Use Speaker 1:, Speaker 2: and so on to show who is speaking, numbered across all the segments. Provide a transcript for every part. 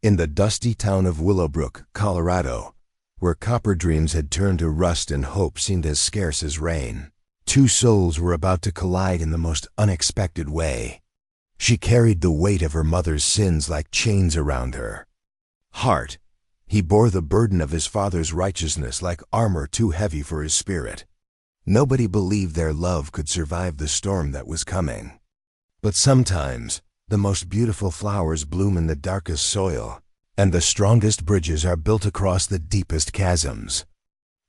Speaker 1: In the dusty town of Willowbrook, Colorado, where copper dreams had turned to rust and hope seemed as scarce as rain, two souls were about to collide in the most unexpected way. She carried the weight of her mother's sins like chains around her. Hart, he bore the burden of his father's righteousness like armor too heavy for his spirit. Nobody believed their love could survive the storm that was coming. But sometimes, the most beautiful flowers bloom in the darkest soil, and the strongest bridges are built across the deepest chasms.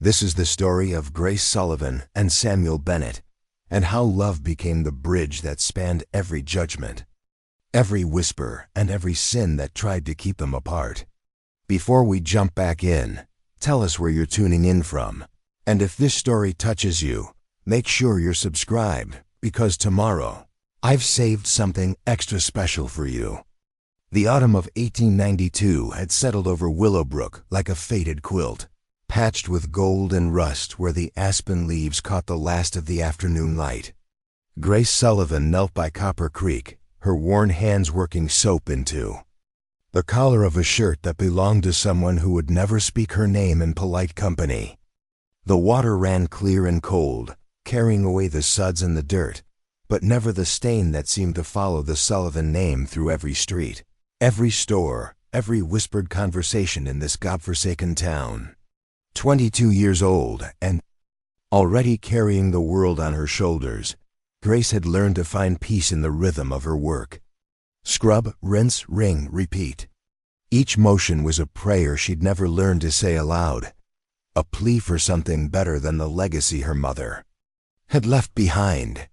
Speaker 1: This is the story of Grace Sullivan and Samuel Bennett, and how love became the bridge that spanned every judgment, every whisper, and every sin that tried to keep them apart. Before we jump back in, tell us where you're tuning in from. And if this story touches you, make sure you're subscribed, because tomorrow, I've saved something extra special for you. The autumn of 1892 had settled over Willowbrook like a faded quilt, patched with gold and rust where the aspen leaves caught the last of the afternoon light. Grace Sullivan knelt by Copper Creek, her worn hands working soap into the collar of a shirt that belonged to someone who would never speak her name in polite company. The water ran clear and cold, carrying away the suds and the dirt, but never the stain that seemed to follow the Sullivan name through every street, every store, every whispered conversation in this godforsaken town. 22 years old and already carrying the world on her shoulders, Grace had learned to find peace in the rhythm of her work. Scrub, rinse, wring, repeat. Each motion was a prayer she'd never learned to say aloud, a plea for something better than the legacy her mother had left behind.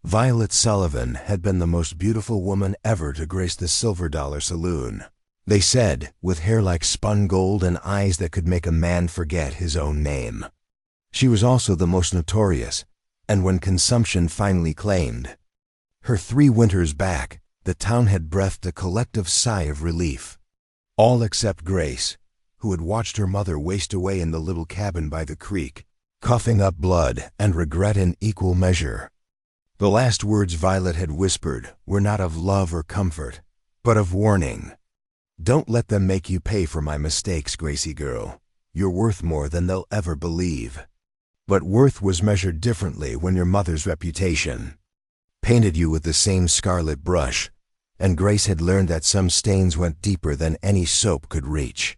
Speaker 1: Violet Sullivan had been the most beautiful woman ever to grace the Silver Dollar Saloon, they said, with hair like spun gold and eyes that could make a man forget his own name. She was also the most notorious, and when consumption finally claimed her 3 winters back, the town had breathed a collective sigh of relief. All except Grace, who had watched her mother waste away in the little cabin by the creek, coughing up blood and regret in equal measure. The last words Violet had whispered were not of love or comfort, but of warning. "Don't let them make you pay for my mistakes, Gracie girl. You're worth more than they'll ever believe." But worth was measured differently when your mother's reputation painted you with the same scarlet brush, and Grace had learned that some stains went deeper than any soap could reach.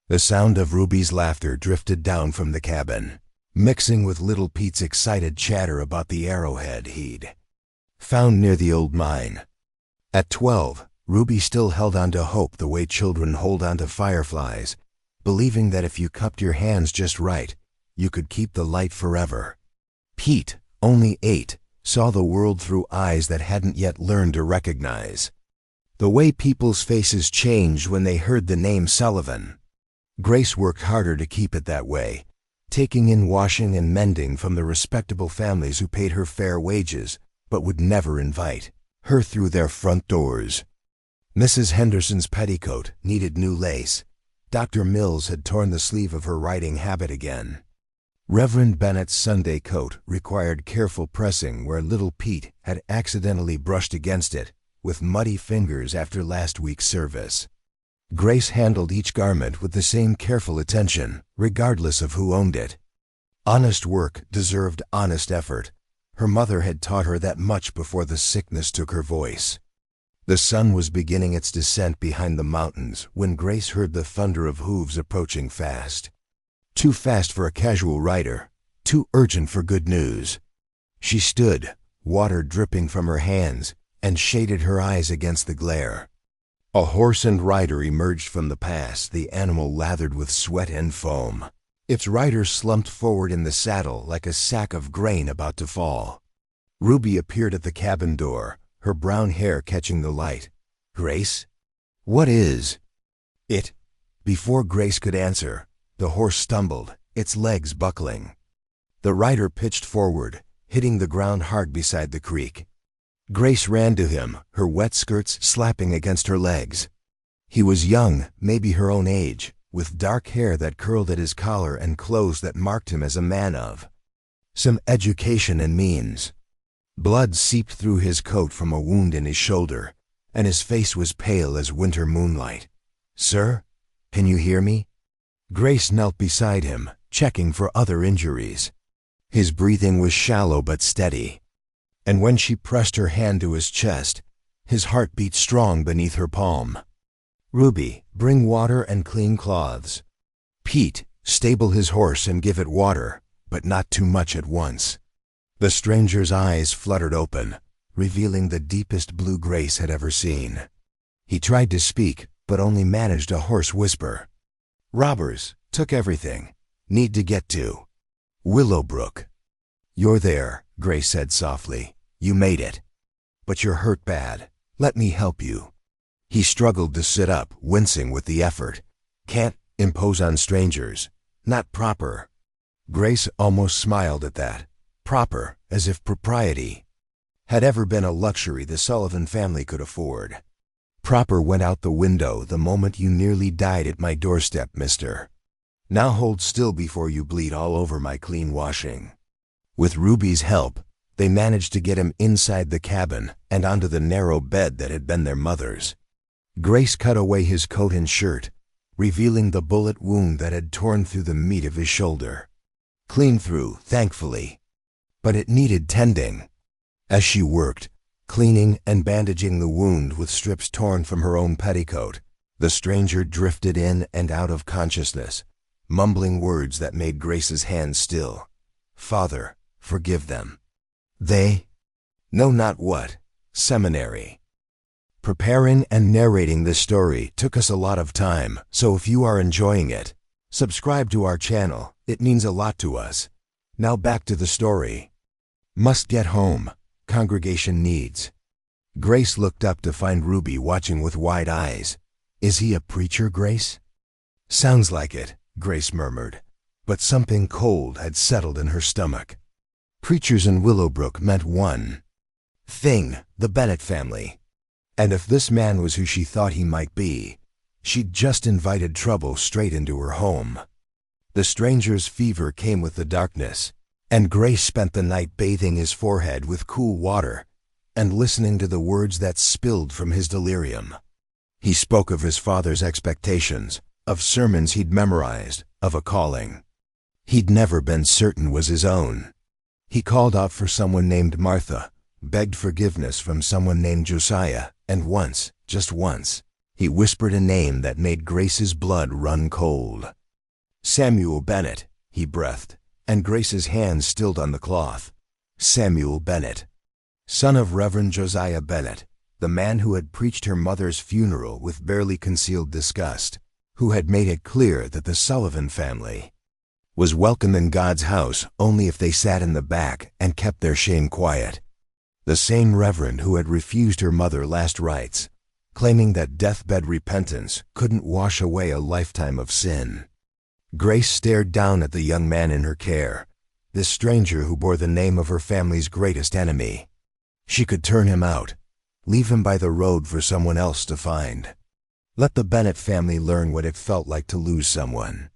Speaker 1: The sound of Ruby's laughter drifted down from the cabin, mixing with little Pete's excited chatter about the arrowhead he'd found near the old mine. At 12, Ruby still held on to hope the way children hold on to fireflies, believing that if you cupped your hands just right, you could keep the light forever. Pete, only 8, saw the world through eyes that hadn't yet learned to recognize the way people's faces changed when they heard the name Sullivan. Grace worked harder to keep it that way, taking in washing and mending from the respectable families who paid her fair wages but would never invite her through their front doors. Mrs. Henderson's petticoat needed new lace. Dr. Mills had torn the sleeve of her writing habit again. Reverend Bennett's Sunday coat required careful pressing where little Pete had accidentally brushed against it with muddy fingers after last week's service. Grace handled each garment with the same careful attention, regardless of who owned it. Honest work deserved honest effort. Her mother had taught her that much before the sickness took her voice. The sun was beginning its descent behind the mountains when Grace heard the thunder of hooves approaching fast. Too fast for a casual rider, too urgent for good news. She stood, water dripping from her hands, and shaded her eyes against the glare. A horse and rider emerged from the pass, the animal lathered with sweat and foam. Its rider slumped forward in the saddle like a sack of grain about to fall. Ruby appeared at the cabin door, her brown hair catching the light. "Grace? What is it?" Before Grace could answer, the horse stumbled, its legs buckling. The rider pitched forward, hitting the ground hard beside the creek. Grace ran to him, her wet skirts slapping against her legs. He was young, maybe her own age, with dark hair that curled at his collar and clothes that marked him as a man of some education and means. Blood seeped through his coat from a wound in his shoulder, and his face was pale as winter moonlight. "Sir, can you hear me?" Grace knelt beside him, checking for other injuries. His breathing was shallow but steady, and when she pressed her hand to his chest, his heart beat strong beneath her palm. "Ruby, bring water and clean cloths. Pete, stable his horse and give it water, but not too much at once." The stranger's eyes fluttered open, revealing the deepest blue Grace had ever seen. He tried to speak, but only managed a hoarse whisper. "Robbers took everything. Need to get to Willowbrook." "You're there," Grace said softly. "You made it. But you're hurt bad. Let me help you." He struggled to sit up, wincing with the effort. "Can't impose on strangers. Not proper." Grace almost smiled at that. Proper, as if propriety had ever been a luxury the Sullivan family could afford. "Proper went out the window the moment you nearly died at my doorstep, mister. Now hold still before you bleed all over my clean washing." With Ruby's help, they managed to get him inside the cabin and onto the narrow bed that had been their mother's. Grace cut away his coat and shirt, revealing the bullet wound that had torn through the meat of his shoulder. Clean through, thankfully. But it needed tending. As she worked, cleaning and bandaging the wound with strips torn from her own petticoat, the stranger drifted in and out of consciousness, mumbling words that made Grace's hands still. "Father, forgive them. They know not what. Seminary." Preparing and narrating this story took us a lot of time, so if you are enjoying it, subscribe to our channel. It means a lot to us. Now back to the story. "Must get home. Congregation needs." Grace looked up to find Ruby watching with wide eyes. "Is he a preacher, Grace?" "Sounds like it," Grace murmured, but something cold had settled in her stomach. Preachers in Willowbrook meant one thing: the Bennett family. And if this man was who she thought he might be, she'd just invited trouble straight into her home. The stranger's fever came with the darkness, and Grace spent the night bathing his forehead with cool water and listening to the words that spilled from his delirium. He spoke of his father's expectations, of sermons he'd memorized, of a calling he'd never been certain was his own. He called out for someone named Martha, begged forgiveness from someone named Josiah, and once, just once, he whispered a name that made Grace's blood run cold. "Samuel Bennett," he breathed, and Grace's hands stilled on the cloth. Samuel Bennett, son of Reverend Josiah Bennett, the man who had preached her mother's funeral with barely concealed disgust, who had made it clear that the Sullivan family was welcome in God's house only if they sat in the back and kept their shame quiet. The same Reverend who had refused her mother last rites, claiming that deathbed repentance couldn't wash away a lifetime of sin. Grace stared down at the young man in her care, this stranger who bore the name of her family's greatest enemy. She could turn him out, leave him by the road for someone else to find. Let the Bennett family learn what it felt like to lose someone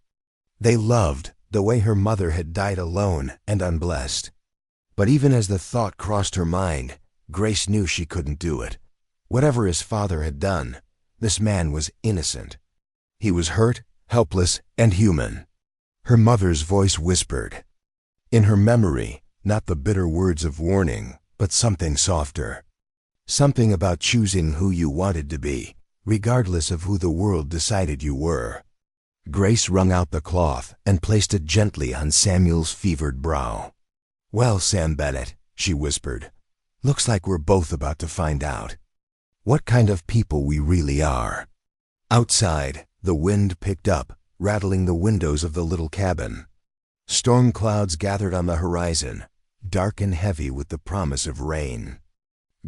Speaker 1: they loved, the way her mother had died alone and unblessed. But even as the thought crossed her mind, Grace knew she couldn't do it. Whatever his father had done, this man was innocent. He was hurt, helpless, and human. Her mother's voice whispered. In her memory, not the bitter words of warning, but something softer. Something about choosing who you wanted to be, regardless of who the world decided you were. Grace wrung out the cloth and placed it gently on Samuel's fevered brow. "Well, Sam Bennett," she whispered, "looks like we're both about to find out what kind of people we really are." Outside, the wind picked up, rattling the windows of the little cabin. Storm clouds gathered on the horizon, dark and heavy with the promise of rain.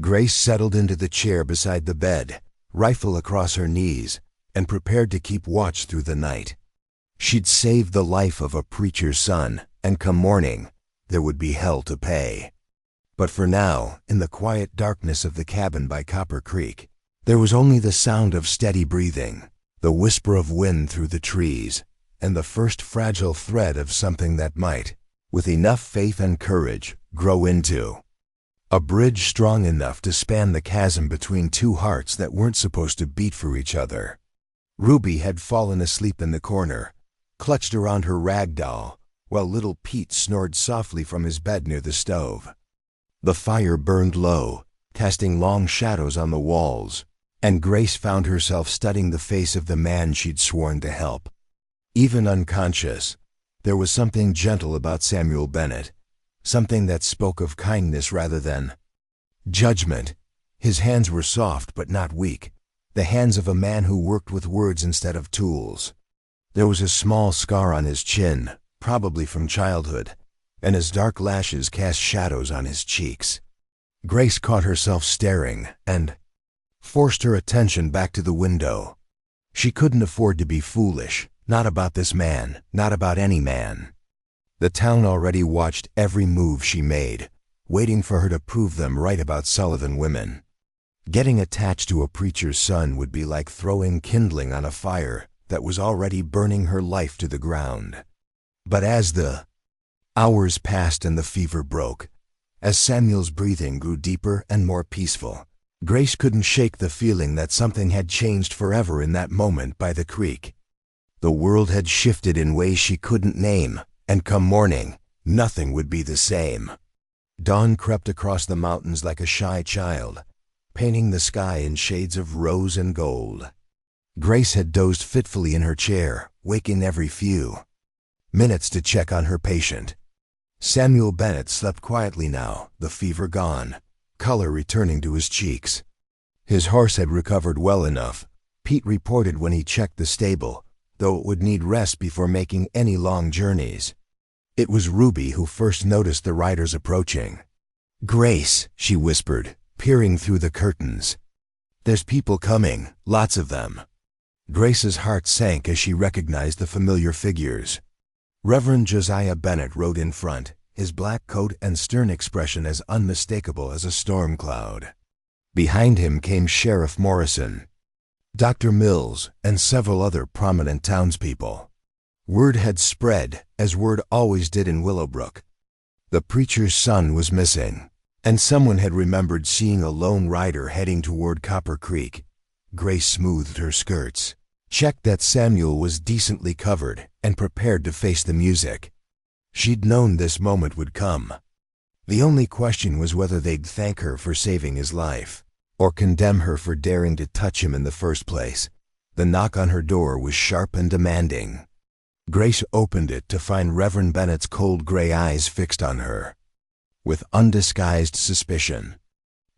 Speaker 1: Grace settled into the chair beside the bed, rifle across her knees, and prepared to keep watch through the night. She'd saved the life of a preacher's son, and come morning, there would be hell to pay. But for now, in the quiet darkness of the cabin by Copper Creek, there was only the sound of steady breathing, the whisper of wind through the trees, and the first fragile thread of something that might, with enough faith and courage, grow into a bridge strong enough to span the chasm between two hearts that weren't supposed to beat for each other. Ruby had fallen asleep in the corner, clutched around her rag doll, while little Pete snored softly from his bed near the stove. The fire burned low, casting long shadows on the walls, and Grace found herself studying the face of the man she'd sworn to help. Even unconscious, there was something gentle about Samuel Bennett, something that spoke of kindness rather than judgment. His hands were soft but not weak, the hands of a man who worked with words instead of tools. There was a small scar on his chin, probably from childhood, and his dark lashes cast shadows on his cheeks. Grace caught herself staring and forced her attention back to the window. She couldn't afford to be foolish, not about this man, not about any man. The town already watched every move she made, waiting for her to prove them right about Sullivan women. Getting attached to a preacher's son would be like throwing kindling on a fire that was already burning her life to the ground. But as the hours passed and the fever broke, as Samuel's breathing grew deeper and more peaceful, Grace couldn't shake the feeling that something had changed forever in that moment by the creek. The world had shifted in ways she couldn't name, and come morning, nothing would be the same. Dawn crept across the mountains like a shy child, painting the sky in shades of rose and gold. Grace had dozed fitfully in her chair, waking every few minutes to check on her patient. Samuel Bennett slept quietly now, the fever gone, color returning to his cheeks. His horse had recovered well enough, Pete reported when he checked the stable, though it would need rest before making any long journeys. It was Ruby who first noticed the riders approaching. "Grace," she whispered, peering through the curtains. "There's people coming, lots of them." Grace's heart sank as she recognized the familiar figures. Reverend Josiah Bennett rode in front, his black coat and stern expression as unmistakable as a storm cloud. Behind him came Sheriff Morrison, Dr. Mills, and several other prominent townspeople. Word had spread, as word always did in Willowbrook. The preacher's son was missing, and someone had remembered seeing a lone rider heading toward Copper Creek. Grace smoothed her skirts, checked that Samuel was decently covered, and prepared to face the music. She'd known this moment would come. The only question was whether they'd thank her for saving his life, or condemn her for daring to touch him in the first place. The knock on her door was sharp and demanding. Grace opened it to find Reverend Bennett's cold gray eyes fixed on her, with undisguised suspicion.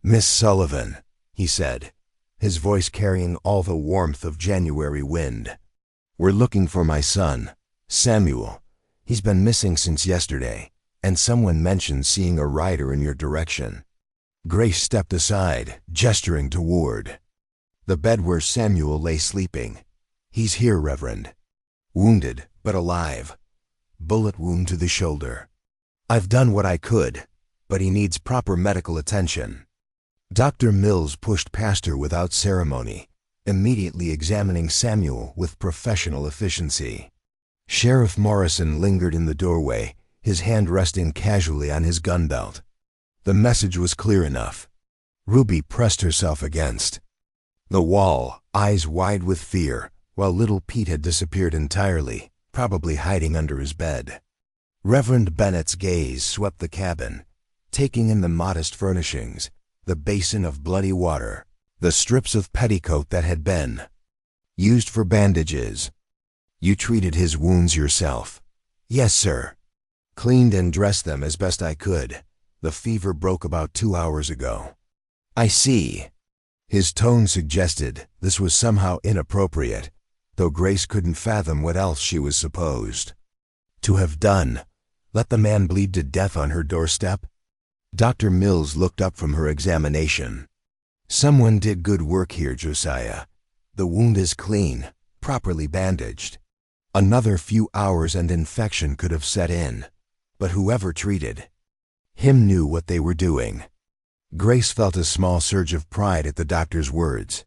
Speaker 1: "Miss Sullivan," he said, his voice carrying all the warmth of January wind. "We're looking for my son, Samuel. He's been missing since yesterday, and someone mentioned seeing a rider in your direction." Grace stepped aside, gesturing toward the bed where Samuel lay sleeping. "He's here, Reverend. Wounded, but alive. Bullet wound to the shoulder. I've done what I could, but he needs proper medical attention." Dr. Mills pushed past her without ceremony, immediately examining Samuel with professional efficiency. Sheriff Morrison lingered in the doorway, his hand resting casually on his gun belt. The message was clear enough. Ruby pressed herself against the wall, eyes wide with fear, while little Pete had disappeared entirely, probably hiding under his bed. Reverend Bennett's gaze swept the cabin, taking in the modest furnishings, the basin of bloody water, the strips of petticoat that had been used for bandages. "You treated his wounds yourself?" "Yes, sir. Cleaned and dressed them as best I could. The fever broke about 2 hours ago." "I see." His tone suggested this was somehow inappropriate, though Grace couldn't fathom what else she was supposed to have done. Let the man bleed to death on her doorstep? Dr. Mills looked up from her examination. "Someone did good work here, Josiah. The wound is clean, properly bandaged. Another few hours and infection could have set in, but whoever treated him knew what they were doing." Grace felt a small surge of pride at the doctor's words.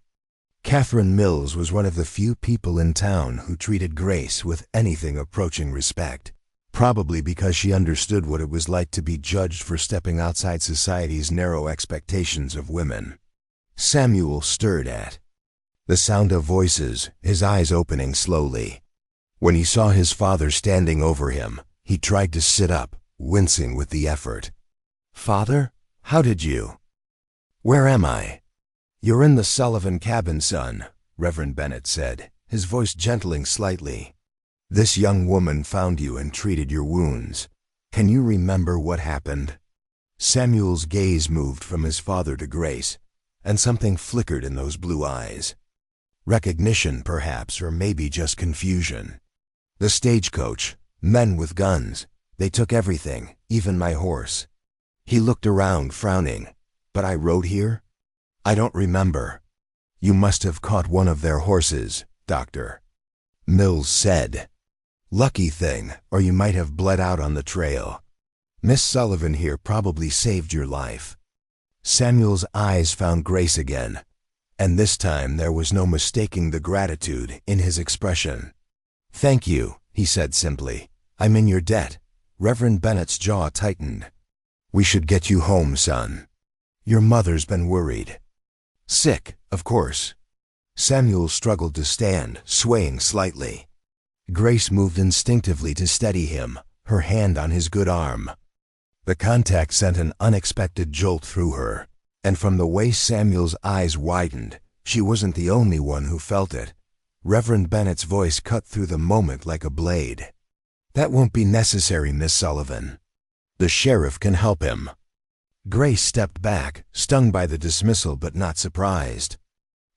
Speaker 1: Catherine Mills was one of the few people in town who treated Grace with anything approaching respect, probably because she understood what it was like to be judged for stepping outside society's narrow expectations of women. Samuel stirred at The sound of voices, his eyes opening slowly. When he saw his father standing over him, he tried to sit up, wincing with the effort. "Father? How did you? Where am I?" "You're in the Sullivan cabin, son," Reverend Bennett said, his voice gentling slightly. "This young woman found you and treated your wounds. Can you remember what happened?" Samuel's gaze moved from his father to Grace, and something flickered in those blue eyes. Recognition, perhaps, or maybe just confusion. "The stagecoach, men with guns. They took everything, even my horse." He looked around, frowning. "But I rode here? I don't remember." "You must have caught one of their horses, Doctor," Mills said. "Lucky thing, or you might have bled out on the trail. Miss Sullivan here probably saved your life." Samuel's eyes found Grace again, and this time there was no mistaking the gratitude in his expression. "Thank you," he said simply. "I'm in your debt." Reverend Bennett's jaw tightened. "We should get you home, son. Your mother's been worried." "Sick, of course." Samuel struggled to stand, swaying slightly. Grace moved instinctively to steady him, her hand on his good arm. The contact sent an unexpected jolt through her, and from the way Samuel's eyes widened, she wasn't the only one who felt it. Reverend Bennett's voice cut through the moment like a blade. "That won't be necessary, Miss Sullivan. The sheriff can help him." Grace stepped back, stung by the dismissal but not surprised.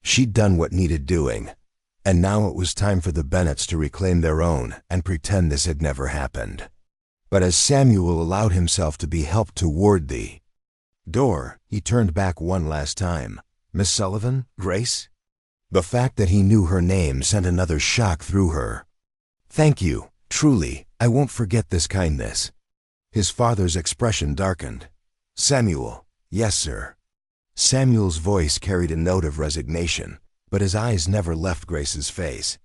Speaker 1: She'd done what needed doing, and now it was time for the Bennetts to reclaim their own and pretend this had never happened. But as Samuel allowed himself to be helped toward the door, he turned back one last time. "Miss Sullivan? Grace?" The fact that he knew her name sent another shock through her. "Thank you, truly, I won't forget this kindness." His father's expression darkened. "Samuel." "Yes, sir." Samuel's voice carried a note of resignation, but his eyes never left Grace's face.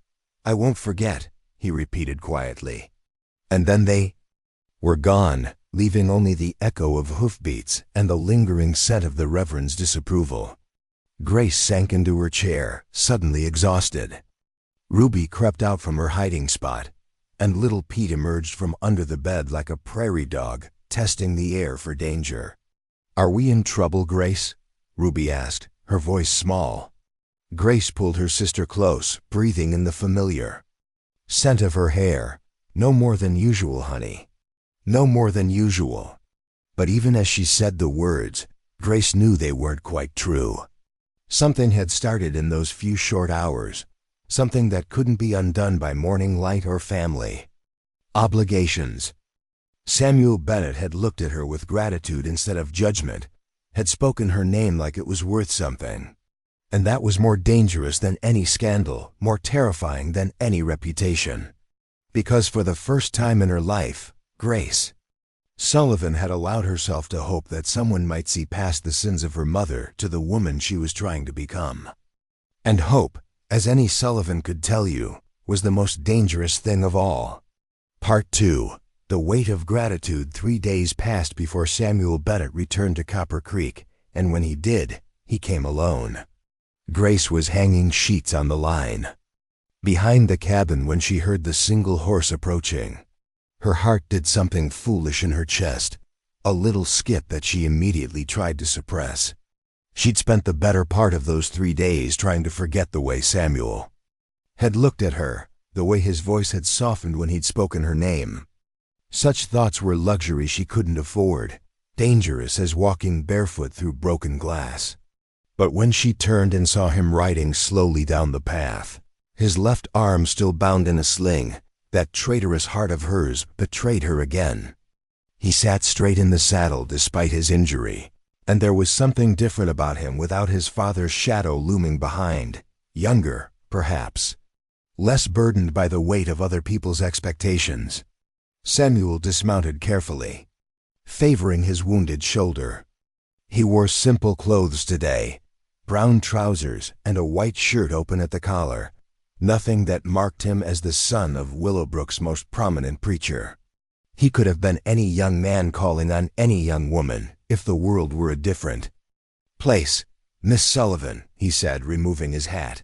Speaker 1: "I won't forget," he repeated quietly. And then they were gone, leaving only the echo of hoofbeats and the lingering scent of the Reverend's disapproval. Grace sank into her chair, suddenly exhausted. Ruby crept out from her hiding spot, and little Pete emerged from under the bed like a prairie dog, testing the air for danger. "Are we in trouble, Grace?" Ruby asked, her voice small. Grace pulled her sister close, breathing in the familiar scent of her hair. "No more than usual, honey. No more than usual." But even as she said the words, Grace knew they weren't quite true. Something had started in those few short hours, something that couldn't be undone by morning light or family obligations. Samuel Bennett had looked at her with gratitude instead of judgment, had spoken her name like it was worth something. And that was more dangerous than any scandal, more terrifying than any reputation. Because for the first time in her life, Grace Sullivan had allowed herself to hope that someone might see past the sins of her mother to the woman she was trying to become. And hope, as any Sullivan could tell you, was the most dangerous thing of all. Part 2. The weight of gratitude. 3 days passed before Samuel Bennett returned to Copper Creek, and when he did, he came alone. Grace was hanging sheets on the line behind the cabin when she heard the single horse approaching. Her heart did something foolish in her chest, a little skip that she immediately tried to suppress. She'd spent the better part of those 3 days trying to forget the way Samuel had looked at her, the way his voice had softened when he'd spoken her name. Such thoughts were luxury she couldn't afford, dangerous as walking barefoot through broken glass. But when she turned and saw him riding slowly down the path, his left arm still bound in a sling, that traitorous heart of hers betrayed her again. He sat straight in the saddle despite his injury, and there was something different about him without his father's shadow looming behind. Younger, perhaps. Less burdened by the weight of other people's expectations. Samuel dismounted carefully, favoring his wounded shoulder. He wore simple clothes today, brown trousers and a white shirt open at the collar, nothing that marked him as the son of Willowbrook's most prominent preacher. He could have been any young man calling on any young woman, if the world were a different place. "Miss Sullivan," he said, removing his hat.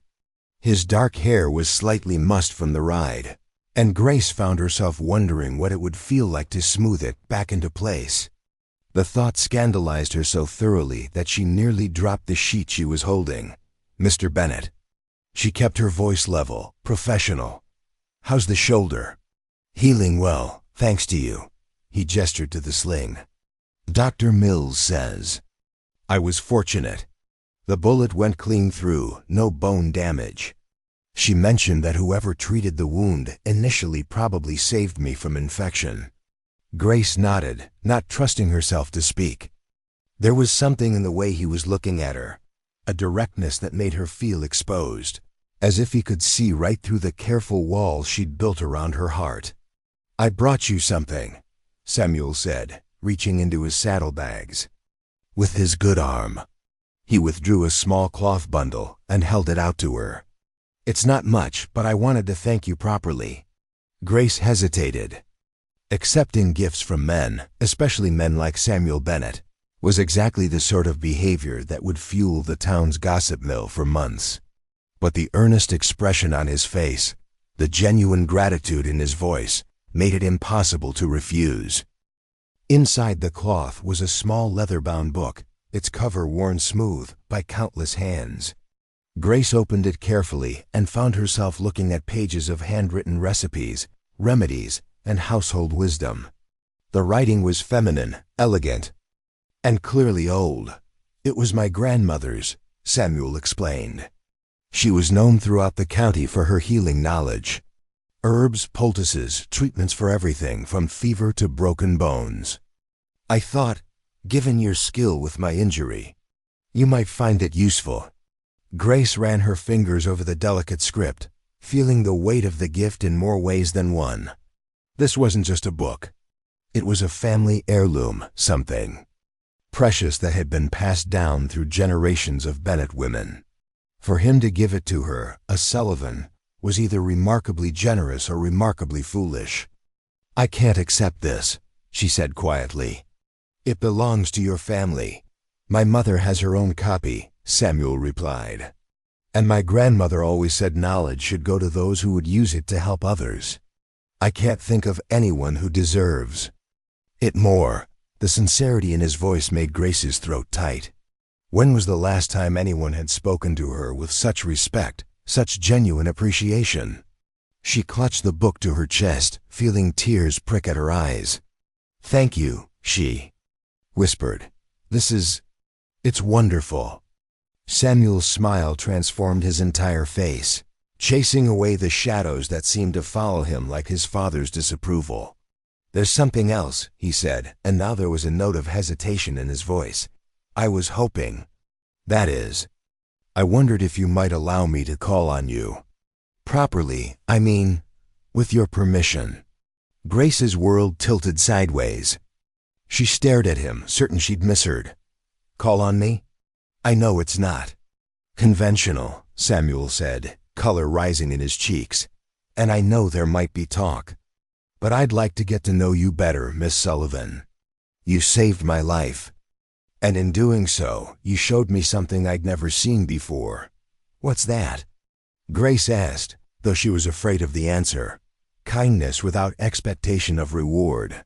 Speaker 1: His dark hair was slightly mussed from the ride, and Grace found herself wondering what it would feel like to smooth it back into place. The thought scandalized her so thoroughly that she nearly dropped the sheet she was holding. "Mr. Bennett." She kept her voice level, professional. "How's the shoulder?" "Healing well, thanks to you." He gestured to the sling. "Dr. Mills says." "I was fortunate. The bullet went clean through, no bone damage. She mentioned that whoever treated the wound initially probably saved me from infection." Grace nodded, not trusting herself to speak. There was something in the way he was looking at her, a directness that made her feel exposed, as if he could see right through the careful walls she'd built around her heart. "I brought you something," Samuel said, reaching into his saddlebags. With his good arm, he withdrew a small cloth bundle and held it out to her. "It's not much, but I wanted to thank you properly." Grace hesitated. Accepting gifts from men, especially men like Samuel Bennett, was exactly the sort of behavior that would fuel the town's gossip mill for months. But the earnest expression on his face, the genuine gratitude in his voice, made it impossible to refuse. Inside the cloth was a small leather-bound book, its cover worn smooth by countless hands. Grace opened it carefully and found herself looking at pages of handwritten recipes, remedies, and household wisdom. The writing was feminine, elegant, and clearly old. "It was my grandmother's," Samuel explained. "She was known throughout the county for her healing knowledge. Herbs, poultices, treatments for everything from fever to broken bones. I thought, given your skill with my injury, you might find it useful." Grace ran her fingers over the delicate script, feeling the weight of the gift in more ways than one. This wasn't just a book. It was a family heirloom, something precious that had been passed down through generations of Bennett women. For him to give it to her, a Sullivan, was either remarkably generous or remarkably foolish. "I can't accept this," she said quietly. "It belongs to your family." "My mother has her own copy," Samuel replied. "And my grandmother always said knowledge should go to those who would use it to help others. I can't think of anyone who deserves it more." The sincerity in his voice made Grace's throat tight. When was the last time anyone had spoken to her with such respect, such genuine appreciation? She clutched the book to her chest, feeling tears prick at her eyes. "Thank you," she whispered. It's wonderful." Samuel's smile transformed his entire face, chasing away the shadows that seemed to follow him like his father's disapproval. "There's something else," he said, and now there was a note of hesitation in his voice. "I was hoping. That is, I wondered if you might allow me to call on you. Properly, I mean, with your permission." Grace's world tilted sideways. She stared at him, certain she'd misheard. "Call on me? I know it's not conventional," Samuel said, color rising in his cheeks. "And I know there might be talk. But I'd like to get to know you better, Miss Sullivan. You saved my life. And in doing so, you showed me something I'd never seen before." "What's that?" Grace asked, though she was afraid of the answer. Kindness without expectation of reward.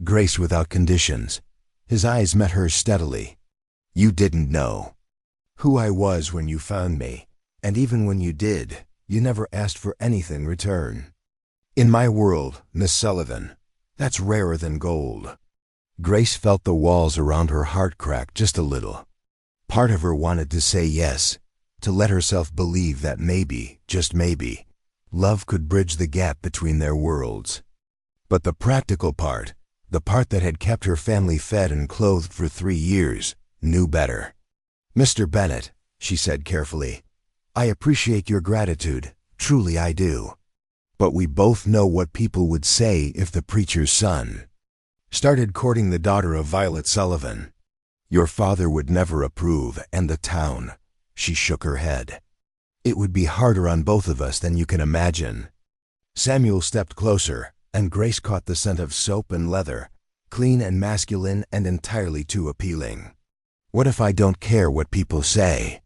Speaker 1: Grace without conditions. His eyes met hers steadily. "You didn't know who I was when you found me, and even when you did, you never asked for anything return. In my world, Miss Sullivan, that's rarer than gold." Grace felt the walls around her heart crack just a little. Part of her wanted to say yes, to let herself believe that maybe, just maybe, love could bridge the gap between their worlds. But the practical part, the part that had kept her family fed and clothed for 3 years, knew better. "Mr. Bennett," she said carefully, "I appreciate your gratitude, truly I do. But we both know what people would say if the preacher's son started courting the daughter of Violet Sullivan. Your father would never approve, and the town." She shook her head. "It would be harder on both of us than you can imagine." Samuel stepped closer, and Grace caught the scent of soap and leather, clean and masculine and entirely too appealing. "What if I don't care what people say?"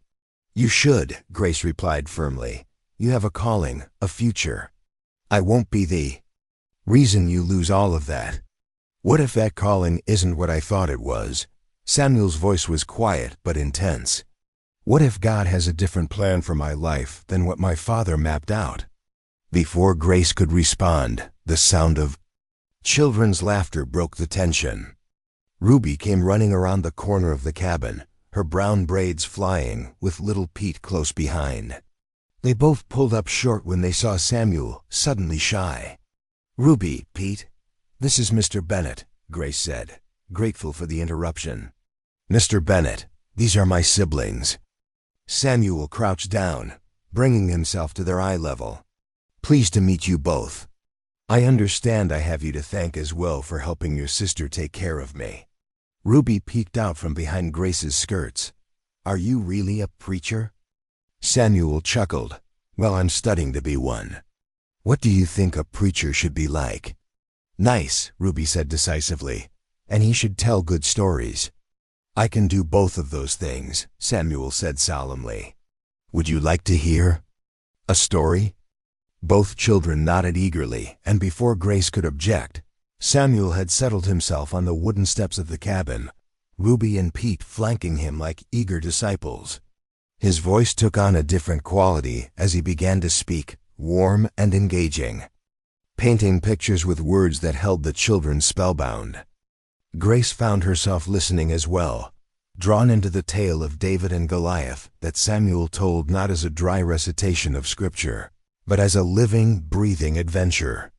Speaker 1: "You should," Grace replied firmly. You have a calling, a future. I won't be the reason you lose all of that. What if that calling isn't what I thought it was? Samuel's voice was quiet but intense. What if God has a different plan for my life than what my father mapped out? Before Grace could respond, the sound of children's laughter broke the tension. Ruby came running around the corner of the cabin, her brown braids flying, with little Pete close behind. They both pulled up short when they saw Samuel, suddenly shy. "Ruby, Pete, this is Mr. Bennett," Grace said, grateful for the interruption. "Mr. Bennett, these are my siblings." Samuel crouched down, bringing himself to their eye level. "Pleased to meet you both. I understand I have you to thank as well for helping your sister take care of me." Ruby peeked out from behind Grace's skirts. "Are you really a preacher?" Samuel chuckled. "Well, I'm studying to be one." "What do you think a preacher should be like?" "Nice," Ruby said decisively. "And he should tell good stories." "I can do both of those things," Samuel said solemnly. "Would you like to hear a story?" Both children nodded eagerly, and before Grace could object, Samuel had settled himself on the wooden steps of the cabin, Ruby and Pete flanking him like eager disciples. His voice took on a different quality as he began to speak, warm and engaging, painting pictures with words that held the children spellbound. Grace found herself listening as well, drawn into the tale of David and Goliath that Samuel told not as a dry recitation of Scripture, but as a living, breathing adventure.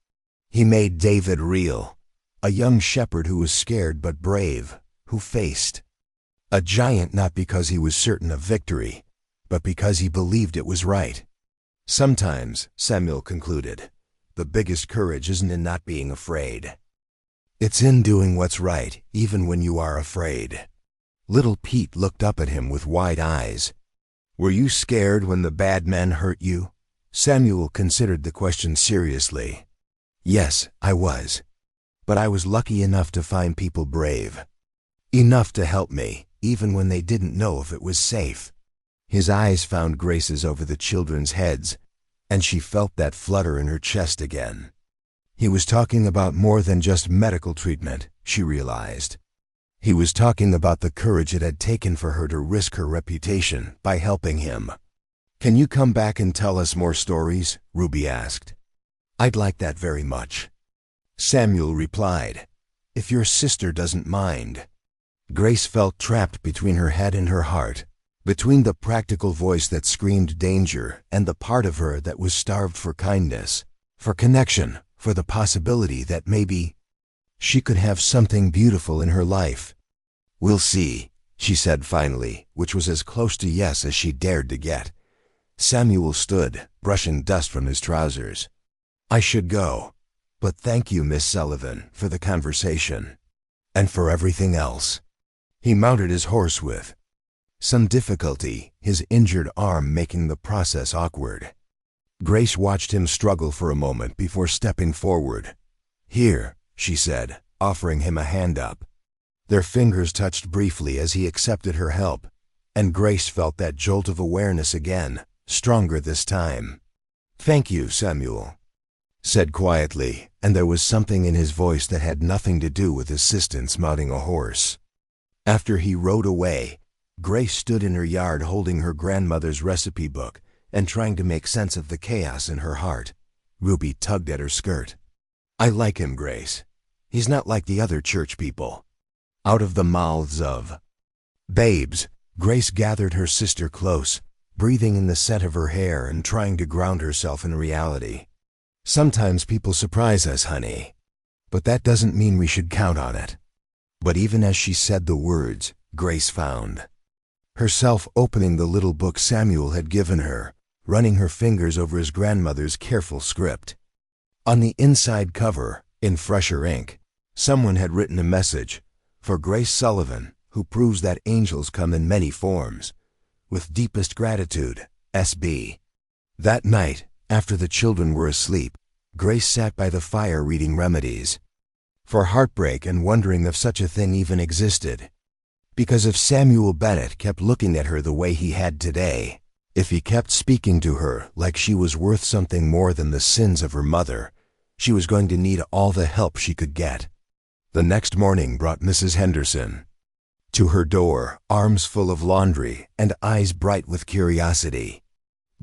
Speaker 1: He made David real, a young shepherd who was scared but brave, who faced a giant not because he was certain of victory, but because he believed it was right. Sometimes, Samuel concluded, the biggest courage isn't in not being afraid. It's in doing what's right, even when you are afraid. Little Pete looked up at him with wide eyes. "Were you scared when the bad men hurt you?" Samuel considered the question seriously. "Yes, I was. But I was lucky enough to find people brave. Enough to help me, even when they didn't know if it was safe." His eyes found Grace's over the children's heads, and she felt that flutter in her chest again. He was talking about more than just medical treatment, she realized. He was talking about the courage it had taken for her to risk her reputation by helping him. "Can you come back and tell us more stories?" Ruby asked. "I'd like that very much." Samuel replied, "If your sister doesn't mind." Grace felt trapped between her head and her heart, between the practical voice that screamed danger and the part of her that was starved for kindness, for connection, for the possibility that maybe she could have something beautiful in her life. "We'll see," she said finally, which was as close to yes as she dared to get. Samuel stood, brushing dust from his trousers. "I should go, but thank you, Miss Sullivan, for the conversation. And for everything else." He mounted his horse with some difficulty, his injured arm making the process awkward. Grace watched him struggle for a moment before stepping forward. "Here," she said, offering him a hand up. Their fingers touched briefly as he accepted her help, and Grace felt that jolt of awareness again, stronger this time. "Thank you, Samuel," said quietly, and there was something in his voice that had nothing to do with assistance mounting a horse. After he rode away, Grace stood in her yard holding her grandmother's recipe book and trying to make sense of the chaos in her heart. Ruby tugged at her skirt. "I like him, Grace. He's not like the other church people." Out of the mouths of babes, Grace gathered her sister close, breathing in the scent of her hair and trying to ground herself in reality. "Sometimes people surprise us, honey. But that doesn't mean we should count on it." But even as she said the words, Grace found herself opening the little book Samuel had given her, running her fingers over his grandmother's careful script. On the inside cover, in fresher ink, someone had written a message, "For Grace Sullivan, who proves that angels come in many forms. With deepest gratitude, S.B." That night, after the children were asleep, Grace sat by the fire reading remedies for heartbreak and wondering if such a thing even existed. Because if Samuel Bennett kept looking at her the way he had today, If he kept speaking to her like she was worth something more than the sins of her mother, she was going to need all the help she could get. The next morning brought Mrs. Henderson to her door, arms full of laundry and eyes bright with curiosity.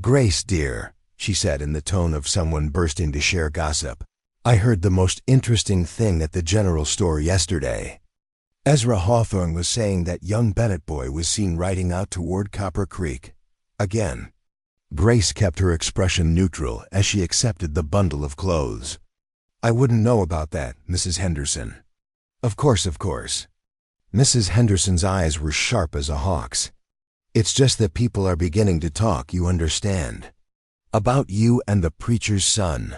Speaker 1: "Grace, dear," she said in the tone of someone bursting to share gossip, "I heard the most interesting thing at the general store yesterday. Ezra Hawthorne was saying that young Bennett boy was seen riding out toward Copper Creek again." Grace kept her expression neutral as she accepted the bundle of clothes. "I wouldn't know about that, Mrs. Henderson." Of course. Mrs. Henderson's eyes were sharp as a hawk's. "It's just that people are beginning to talk, you understand. About you and the preacher's son.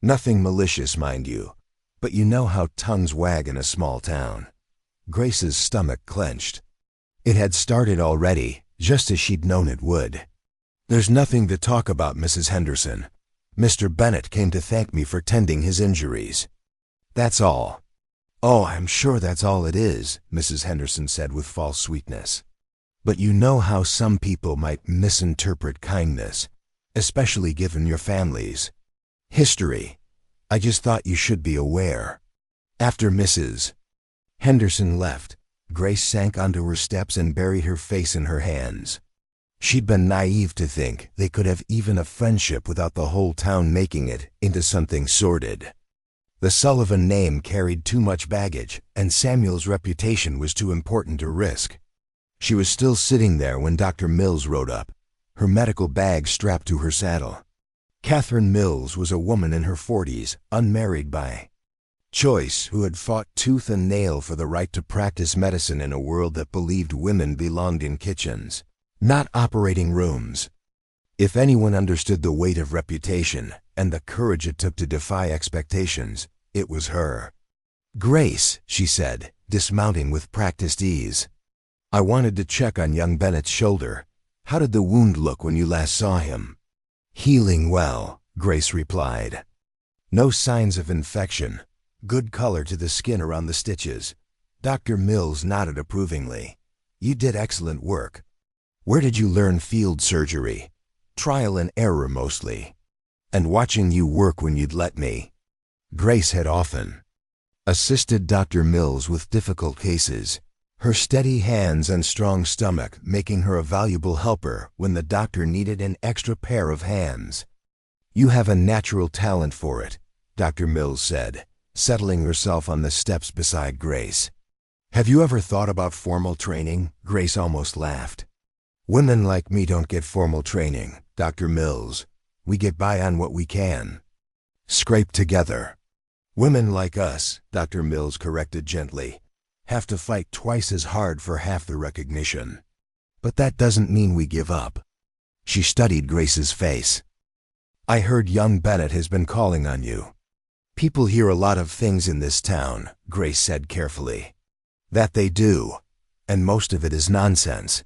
Speaker 1: Nothing malicious, mind you, but you know how tongues wag in a small town." Grace's stomach clenched. It had started already, just as she'd known it would. "There's nothing to talk about, Mrs. Henderson. Mr. Bennett came to thank me for tending his injuries. That's all." "Oh, I'm sure that's all it is," Mrs. Henderson said with false sweetness. "But you know how some people might misinterpret kindness, especially given your family's history. I just thought you should be aware." After Mrs. Henderson left, Grace sank onto her steps and buried her face in her hands. She'd been naive to think they could have even a friendship without the whole town making it into something sordid. The Sullivan name carried too much baggage, and Samuel's reputation was too important to risk. She was still sitting there when Dr. Mills rode up, her medical bag strapped to her saddle. Catherine Mills was a woman in her 40s, unmarried by choice, who had fought tooth and nail for the right to practice medicine in a world that believed women belonged in kitchens, not operating rooms. If anyone understood the weight of reputation and the courage it took to defy expectations, it was her. "Grace," she said, dismounting with practiced ease, "I wanted to check on young Bennett's shoulder. How did the wound look when you last saw him?" "Healing well," Grace replied. "No signs of infection. Good color to the skin around the stitches." Dr. Mills nodded approvingly. "You did excellent work. Where did you learn field surgery?" "Trial and error mostly. And watching you work when you'd let me." Grace had often assisted Dr. Mills with difficult cases, her steady hands and strong stomach making her a valuable helper when the doctor needed an extra pair of hands. "You have a natural talent for it," Dr. Mills said, settling herself on the steps beside Grace. "Have you ever thought about formal training?" Grace almost laughed. "Women like me don't get formal training, Dr. Mills. We get by on what we can scrape together. Women like us," Dr. Mills corrected gently, "have to fight twice as hard for half the recognition. But that doesn't mean we give up." She studied Grace's face. "I heard young Bennett has been calling on you." "People hear a lot of things in this town," Grace said carefully. "That they do, and most of it is nonsense."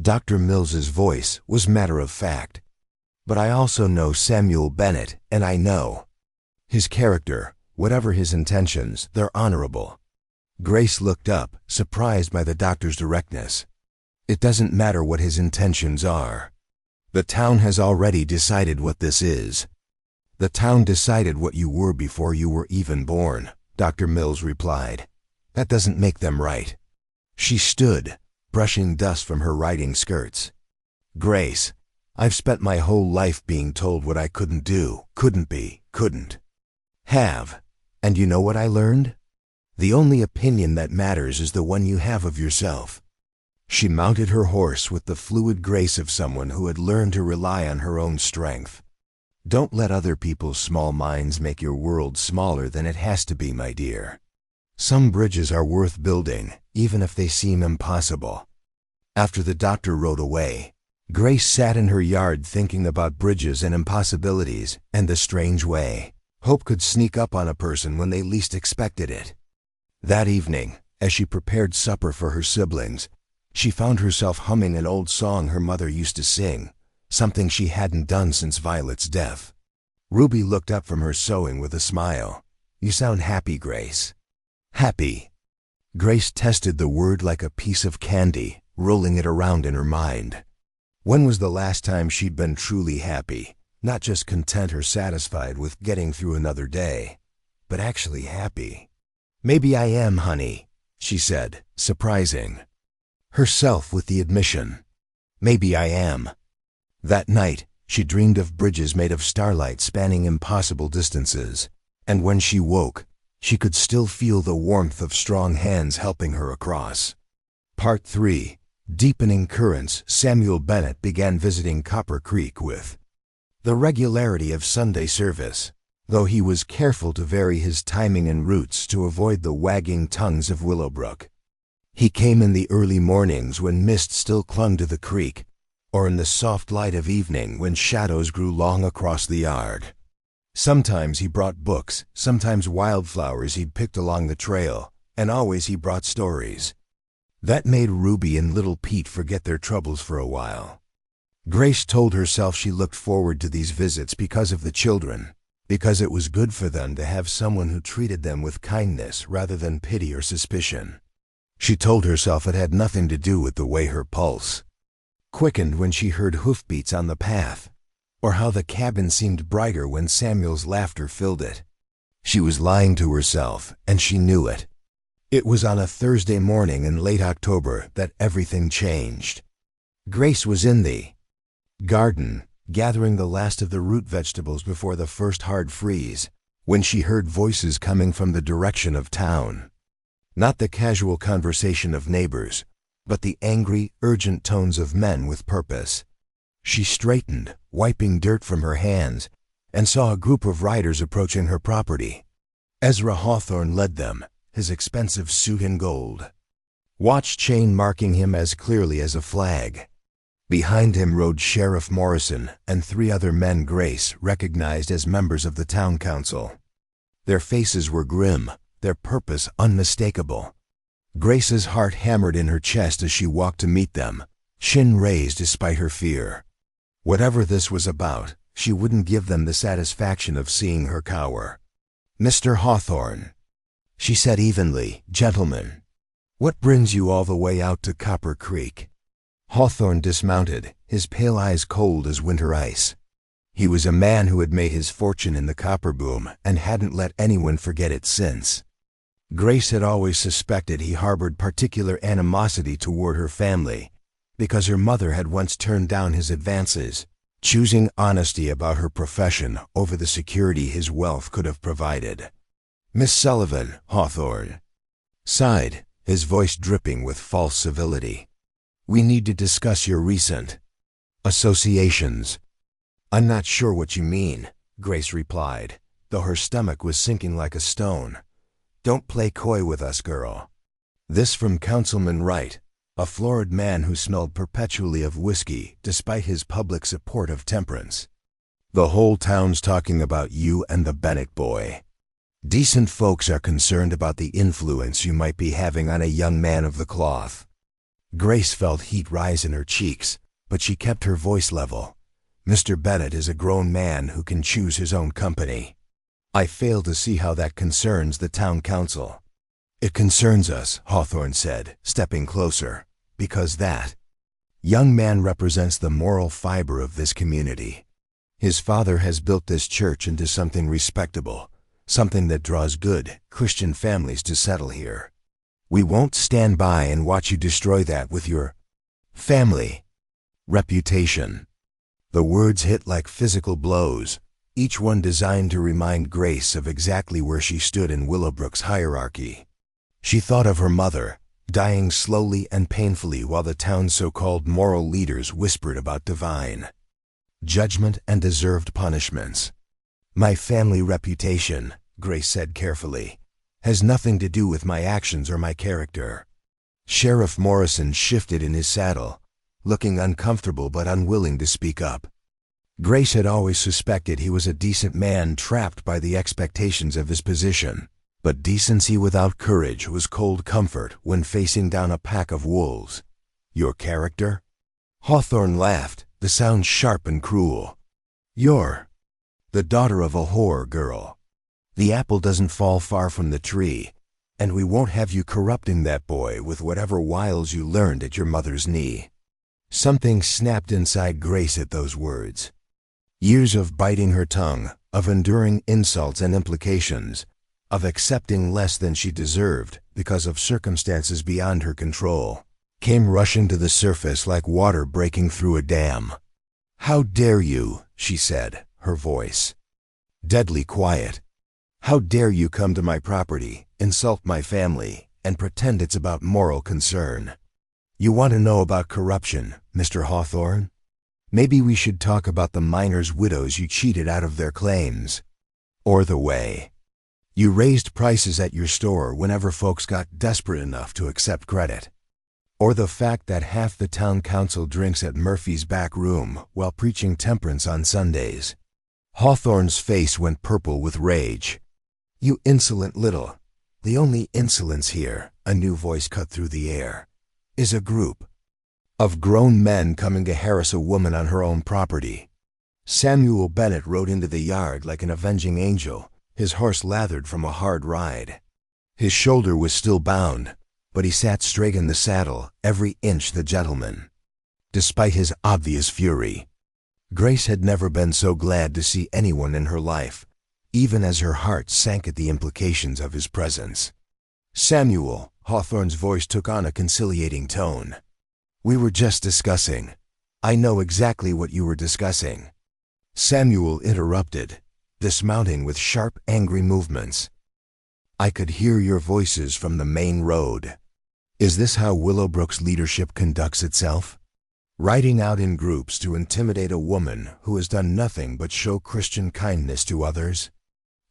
Speaker 1: Dr. Mills's voice was matter of fact. "But I also know Samuel Bennett, and I know his character. Whatever his intentions, they're honorable." Grace looked up, surprised by the doctor's directness. "It doesn't matter what his intentions are. The town has already decided what this is." "The town decided what you were before you were even born," Dr. Mills replied. "That doesn't make them right." She stood, brushing dust from her riding skirts. "Grace, I've spent my whole life being told what I couldn't do, couldn't be, couldn't have. And you know what I learned? The only opinion that matters is the one you have of yourself." She mounted her horse with the fluid grace of someone who had learned to rely on her own strength. "Don't let other people's small minds make your world smaller than it has to be, my dear. Some bridges are worth building, even if they seem impossible." After the doctor rode away, Grace sat in her yard thinking about bridges and impossibilities and the strange way hope could sneak up on a person when they least expected it. That evening, as she prepared supper for her siblings, she found herself humming an old song her mother used to sing, something she hadn't done since Violet's death. Ruby looked up from her sewing with a smile. "You sound happy, Grace." "Happy." Grace tested the word like a piece of candy, rolling it around in her mind. When was the last time she'd been truly happy, not just content or satisfied with getting through another day, but actually happy? "Maybe I am, honey," she said, surprising herself with the admission. "Maybe I am." That night, she dreamed of bridges made of starlight spanning impossible distances, and when she woke, she could still feel the warmth of strong hands helping her across. Part 3. Deepening currents. Samuel Bennett began visiting Copper Creek with the regularity of Sunday service, though he was careful to vary his timing and routes to avoid the wagging tongues of Willowbrook. He came in the early mornings when mist still clung to the creek, or in the soft light of evening when shadows grew long across the yard. Sometimes he brought books, sometimes wildflowers he'd picked along the trail, and always he brought stories. That made Ruby and little Pete forget their troubles for a while. Grace told herself she looked forward to these visits because of the children, because it was good for them to have someone who treated them with kindness rather than pity or suspicion. She told herself it had nothing to do with the way her pulse quickened when she heard hoofbeats on the path, or how the cabin seemed brighter when Samuel's laughter filled it. She was lying to herself, and she knew it. It was on a Thursday morning in late October that everything changed. Grace was in the garden, gathering the last of the root vegetables before the first hard freeze, when she heard voices coming from the direction of town. Not the casual conversation of neighbors, but the angry, urgent tones of men with purpose. She straightened, wiping dirt from her hands, and saw a group of riders approaching her property. Ezra Hawthorne led them, his expensive suit in gold, watch chain marking him as clearly as a flag. Behind him rode Sheriff Morrison and 3 other men Grace recognized as members of the town council. Their faces were grim, their purpose unmistakable. Grace's heart hammered in her chest as she walked to meet them, chin raised despite her fear. Whatever this was about, she wouldn't give them the satisfaction of seeing her cower. "Mr. Hawthorne," she said evenly, "gentlemen, what brings you all the way out to Copper Creek?" Hawthorne dismounted, his pale eyes cold as winter ice. He was a man who had made his fortune in the copper boom and hadn't let anyone forget it since. Grace had always suspected he harbored particular animosity toward her family, because her mother had once turned down his advances, choosing honesty about her profession over the security his wealth could have provided. "Miss Sullivan," Hawthorne sighed, his voice dripping with false civility. "We need to discuss your recent associations." "I'm not sure what you mean," Grace replied, though her stomach was sinking like a stone. "Don't play coy with us, girl." This from Councilman Wright, a florid man who smelled perpetually of whiskey despite his public support of temperance. "The whole town's talking about you and the Bennett boy. Decent folks are concerned about the influence you might be having on a young man of the cloth." Grace felt heat rise in her cheeks, but she kept her voice level. "Mr. Bennett is a grown man who can choose his own company. I fail to see how that concerns the town council." "It concerns us," Hawthorne said, stepping closer, "because that young man represents the moral fiber of this community. His father has built this church into something respectable, something that draws good, Christian families to settle here. We won't stand by and watch you destroy that with your family reputation." The words hit like physical blows, each one designed to remind Grace of exactly where she stood in Willowbrook's hierarchy. She thought of her mother, dying slowly and painfully while the town's so-called moral leaders whispered about divine judgment and deserved punishments. "My family reputation," Grace said carefully, "has nothing to do with my actions or my character." Sheriff Morrison shifted in his saddle, looking uncomfortable but unwilling to speak up. Grace had always suspected he was a decent man trapped by the expectations of his position, but decency without courage was cold comfort when facing down a pack of wolves. "Your character?" Hawthorne laughed, the sound sharp and cruel. "You're the daughter of a whore, girl. The apple doesn't fall far from the tree, and we won't have you corrupting that boy with whatever wiles you learned at your mother's knee." Something snapped inside Grace at those words. Years of biting her tongue, of enduring insults and implications, of accepting less than she deserved because of circumstances beyond her control, came rushing to the surface like water breaking through a dam. "How dare you," she said, her voice deadly quiet. "How dare you come to my property, insult my family, and pretend it's about moral concern? You want to know about corruption, Mr. Hawthorne? Maybe we should talk about the miners' widows you cheated out of their claims. Or the way you raised prices at your store whenever folks got desperate enough to accept credit. Or the fact that half the town council drinks at Murphy's back room while preaching temperance on Sundays." Hawthorne's face went purple with rage. "You insolent little—" "The only insolence here," a new voice cut through the air, "is a group of grown men coming to harass a woman on her own property." Samuel Bennett rode into the yard like an avenging angel, his horse lathered from a hard ride. His shoulder was still bound, but he sat straight in the saddle, every inch the gentleman. Despite his obvious fury, Grace had never been so glad to see anyone in her life, even as her heart sank at the implications of his presence. "Samuel," Hawthorne's voice took on a conciliating tone. "We were just discussing. I know exactly what you were discussing." Samuel interrupted, dismounting with sharp, angry movements. "I could hear your voices from the main road. Is this how Willowbrook's leadership conducts itself? Riding out in groups to intimidate a woman who has done nothing but show Christian kindness to others?"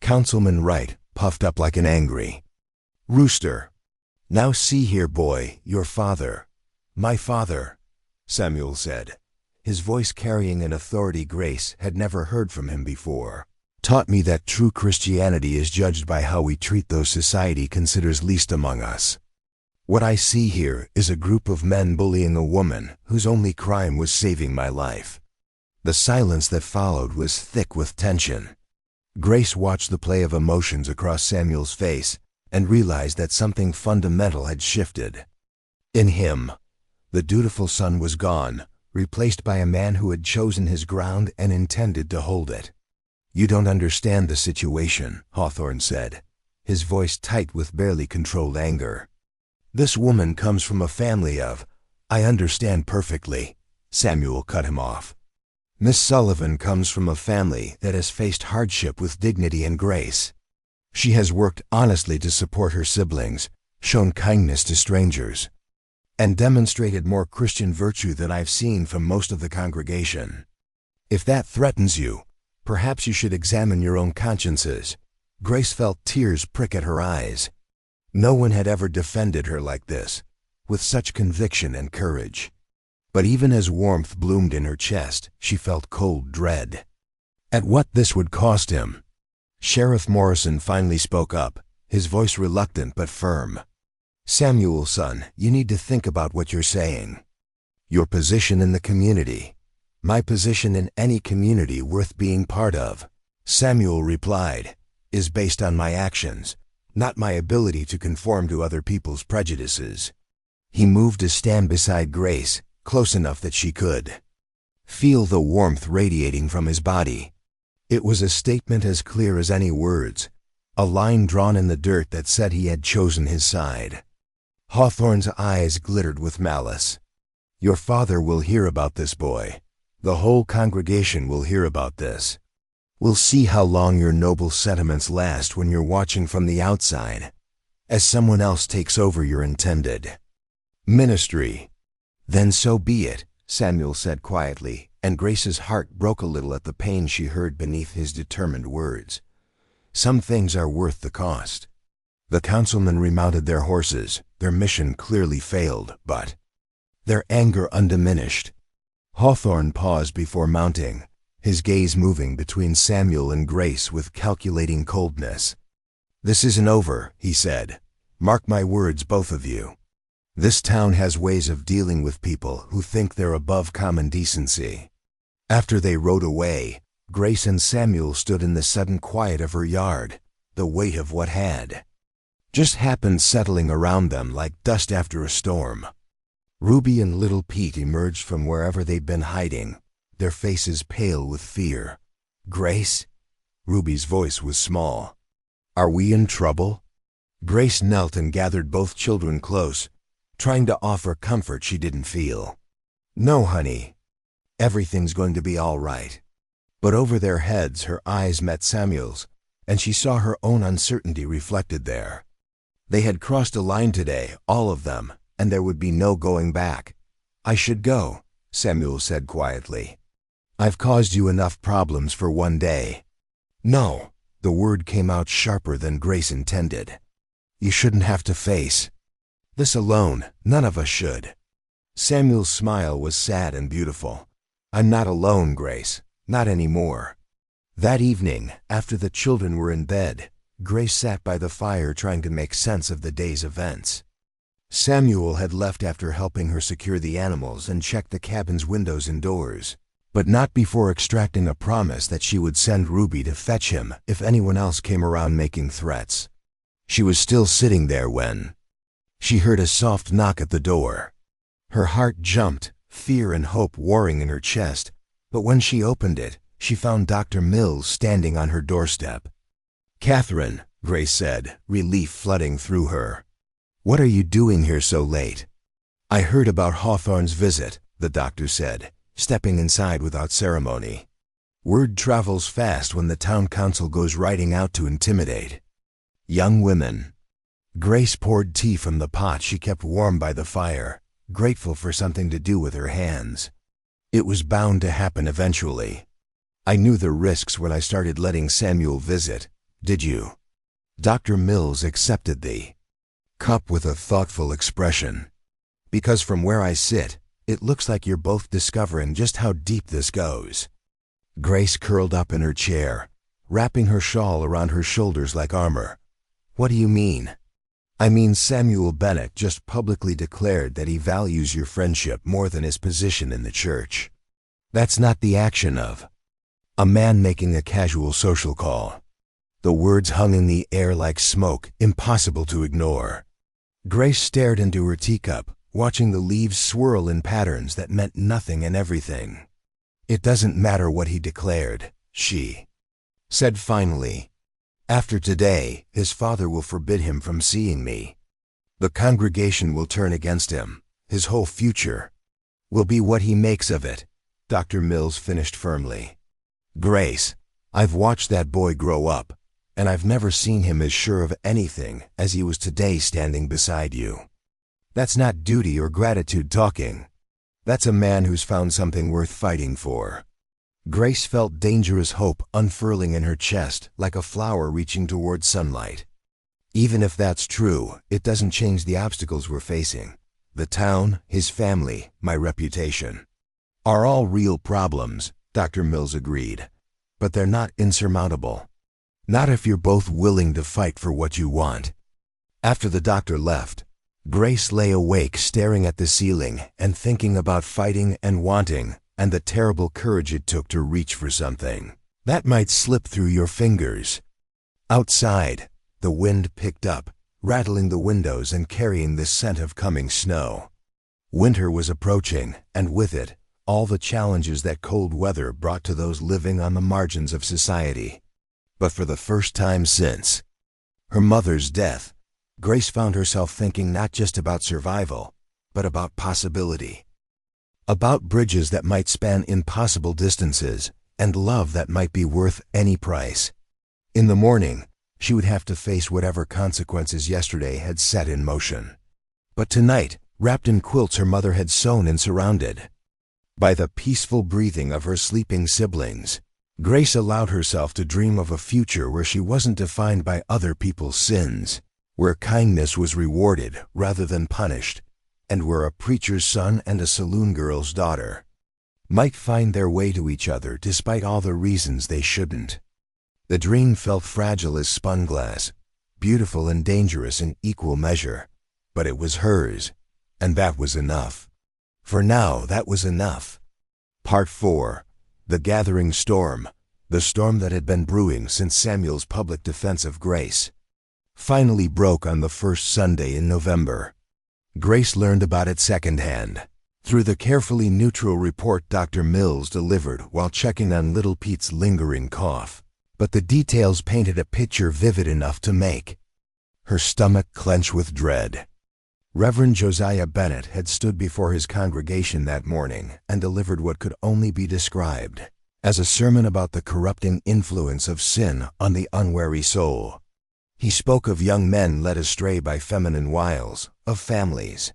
Speaker 1: Councilman Wright puffed up like an angry rooster. "Now see here, boy, your father—" "My father," Samuel said, his voice carrying an authority Grace had never heard from him before, "taught me that true Christianity is judged by how we treat those society considers least among us. What I see here is a group of men bullying a woman whose only crime was saving my life." The silence that followed was thick with tension. Grace watched the play of emotions across Samuel's face and realized that something fundamental had shifted. In him, the dutiful son was gone, replaced by a man who had chosen his ground and intended to hold it. "You don't understand the situation," Hawthorne said, his voice tight with barely controlled anger. "This woman comes from a family of—" "I understand perfectly," Samuel cut him off. "Miss Sullivan comes from a family that has faced hardship with dignity and grace. She has worked honestly to support her siblings, shown kindness to strangers, and demonstrated more Christian virtue than I've seen from most of the congregation. If that threatens you, perhaps you should examine your own consciences." Grace felt tears prick at her eyes. No one had ever defended her like this, with such conviction and courage. But even as warmth bloomed in her chest, she felt cold dread at what this would cost him. Sheriff Morrison finally spoke up, his voice reluctant but firm. "Samuel, son, you need to think about what you're saying. Your position in the community, my position in any community worth being part of," Samuel replied, "is based on my actions, not my ability to conform to other people's prejudices." He moved to stand beside Grace, close enough that she could feel the warmth radiating from his body. It was a statement as clear as any words, a line drawn in the dirt that said he had chosen his side. Hawthorne's eyes glittered with malice. "Your father will hear about this, boy. The whole congregation will hear about this. We'll see how long your noble sentiments last when you're watching from the outside, as someone else takes over your intended ministry." "Then so be it," Samuel said quietly, and Grace's heart broke a little at the pain she heard beneath his determined words. "Some things are worth the cost." The councilmen remounted their horses, their mission clearly failed, but their anger undiminished. Hawthorne paused before mounting, his gaze moving between Samuel and Grace with calculating coldness. "This isn't over," he said. "Mark my words, both of you. This town has ways of dealing with people who think they're above common decency." After they rode away, Grace and Samuel stood in the sudden quiet of her yard, the weight of what had just happened settling around them like dust after a storm. Ruby and little Pete emerged from wherever they'd been hiding, their faces pale with fear. "Grace?" Ruby's voice was small. "Are we in trouble?" Grace knelt and gathered both children close, trying to offer comfort she didn't feel. "No, honey. Everything's going to be all right." But over their heads her eyes met Samuel's, and she saw her own uncertainty reflected there. They had crossed a line today, all of them, and there would be no going back. "I should go," Samuel said quietly. "I've caused you enough problems for one day." "No," the word came out sharper than Grace intended. "You shouldn't have to face this alone. None of us should." Samuel's smile was sad and beautiful. "I'm not alone, Grace. Not anymore." That evening, after the children were in bed, Grace sat by the fire trying to make sense of the day's events. Samuel had left after helping her secure the animals and check the cabin's windows and doors, but not before extracting a promise that she would send Ruby to fetch him if anyone else came around making threats. She was still sitting there when she heard a soft knock at the door. Her heart jumped, fear and hope warring in her chest, but when she opened it, she found Dr. Mills standing on her doorstep. "Catherine," Grace said, relief flooding through her. "What are you doing here so late?" "I heard about Hawthorne's visit," the doctor said, stepping inside without ceremony. "Word travels fast when the town council goes riding out to intimidate young women." Grace poured tea from the pot she kept warm by the fire, grateful for something to do with her hands. "It was bound to happen eventually. I knew the risks when I started letting Samuel visit. Did you?" Dr. Mills accepted the cup with a thoughtful expression. "Because from where I sit, it looks like you're both discovering just how deep this goes." Grace curled up in her chair, wrapping her shawl around her shoulders like armor. "What do you mean?" "I mean Samuel Bennett just publicly declared that he values your friendship more than his position in the church. That's not the action of a man making a casual social call." The words hung in the air like smoke, impossible to ignore. Grace stared into her teacup, watching the leaves swirl in patterns that meant nothing and everything. "It doesn't matter what he declared," she said finally. "After today, his father will forbid him from seeing me. The congregation will turn against him. His whole future will be what he makes of it," Dr. Mills finished firmly. "Grace, I've watched that boy grow up, and I've never seen him as sure of anything as he was today standing beside you. That's not duty or gratitude talking. That's a man who's found something worth fighting for." Grace felt dangerous hope unfurling in her chest like a flower reaching towards sunlight. "Even if that's true, it doesn't change the obstacles we're facing. The town, his family, my reputation are all real problems," Dr. Mills agreed. "But they're not insurmountable. Not if you're both willing to fight for what you want." After the doctor left, Grace lay awake staring at the ceiling and thinking about fighting and wanting, and the terrible courage it took to reach for something that might slip through your fingers. Outside, the wind picked up, rattling the windows and carrying the scent of coming snow. Winter was approaching, and with it, all the challenges that cold weather brought to those living on the margins of society. But for the first time since her mother's death, Grace found herself thinking not just about survival, but about possibility. About bridges that might span impossible distances, and love that might be worth any price. In the morning, she would have to face whatever consequences yesterday had set in motion. But tonight, wrapped in quilts her mother had sewn and surrounded by the peaceful breathing of her sleeping siblings, Grace allowed herself to dream of a future where she wasn't defined by other people's sins, where kindness was rewarded rather than punished, and where a preacher's son and a saloon girl's daughter might find their way to each other despite all the reasons they shouldn't. The dream felt fragile as spun glass, beautiful and dangerous in equal measure, but it was hers, and that was enough. For now, that was enough. Part 4. The Gathering Storm, the storm that had been brewing since Samuel's public defense of Grace, finally broke on the first Sunday in November. Grace learned about it secondhand, through the carefully neutral report Dr. Mills delivered while checking on little Pete's lingering cough. But the details painted a picture vivid enough to make her stomach clench with dread. Reverend Josiah Bennett had stood before his congregation that morning and delivered what could only be described as a sermon about the corrupting influence of sin on the unwary soul. He spoke of young men led astray by feminine wiles, of families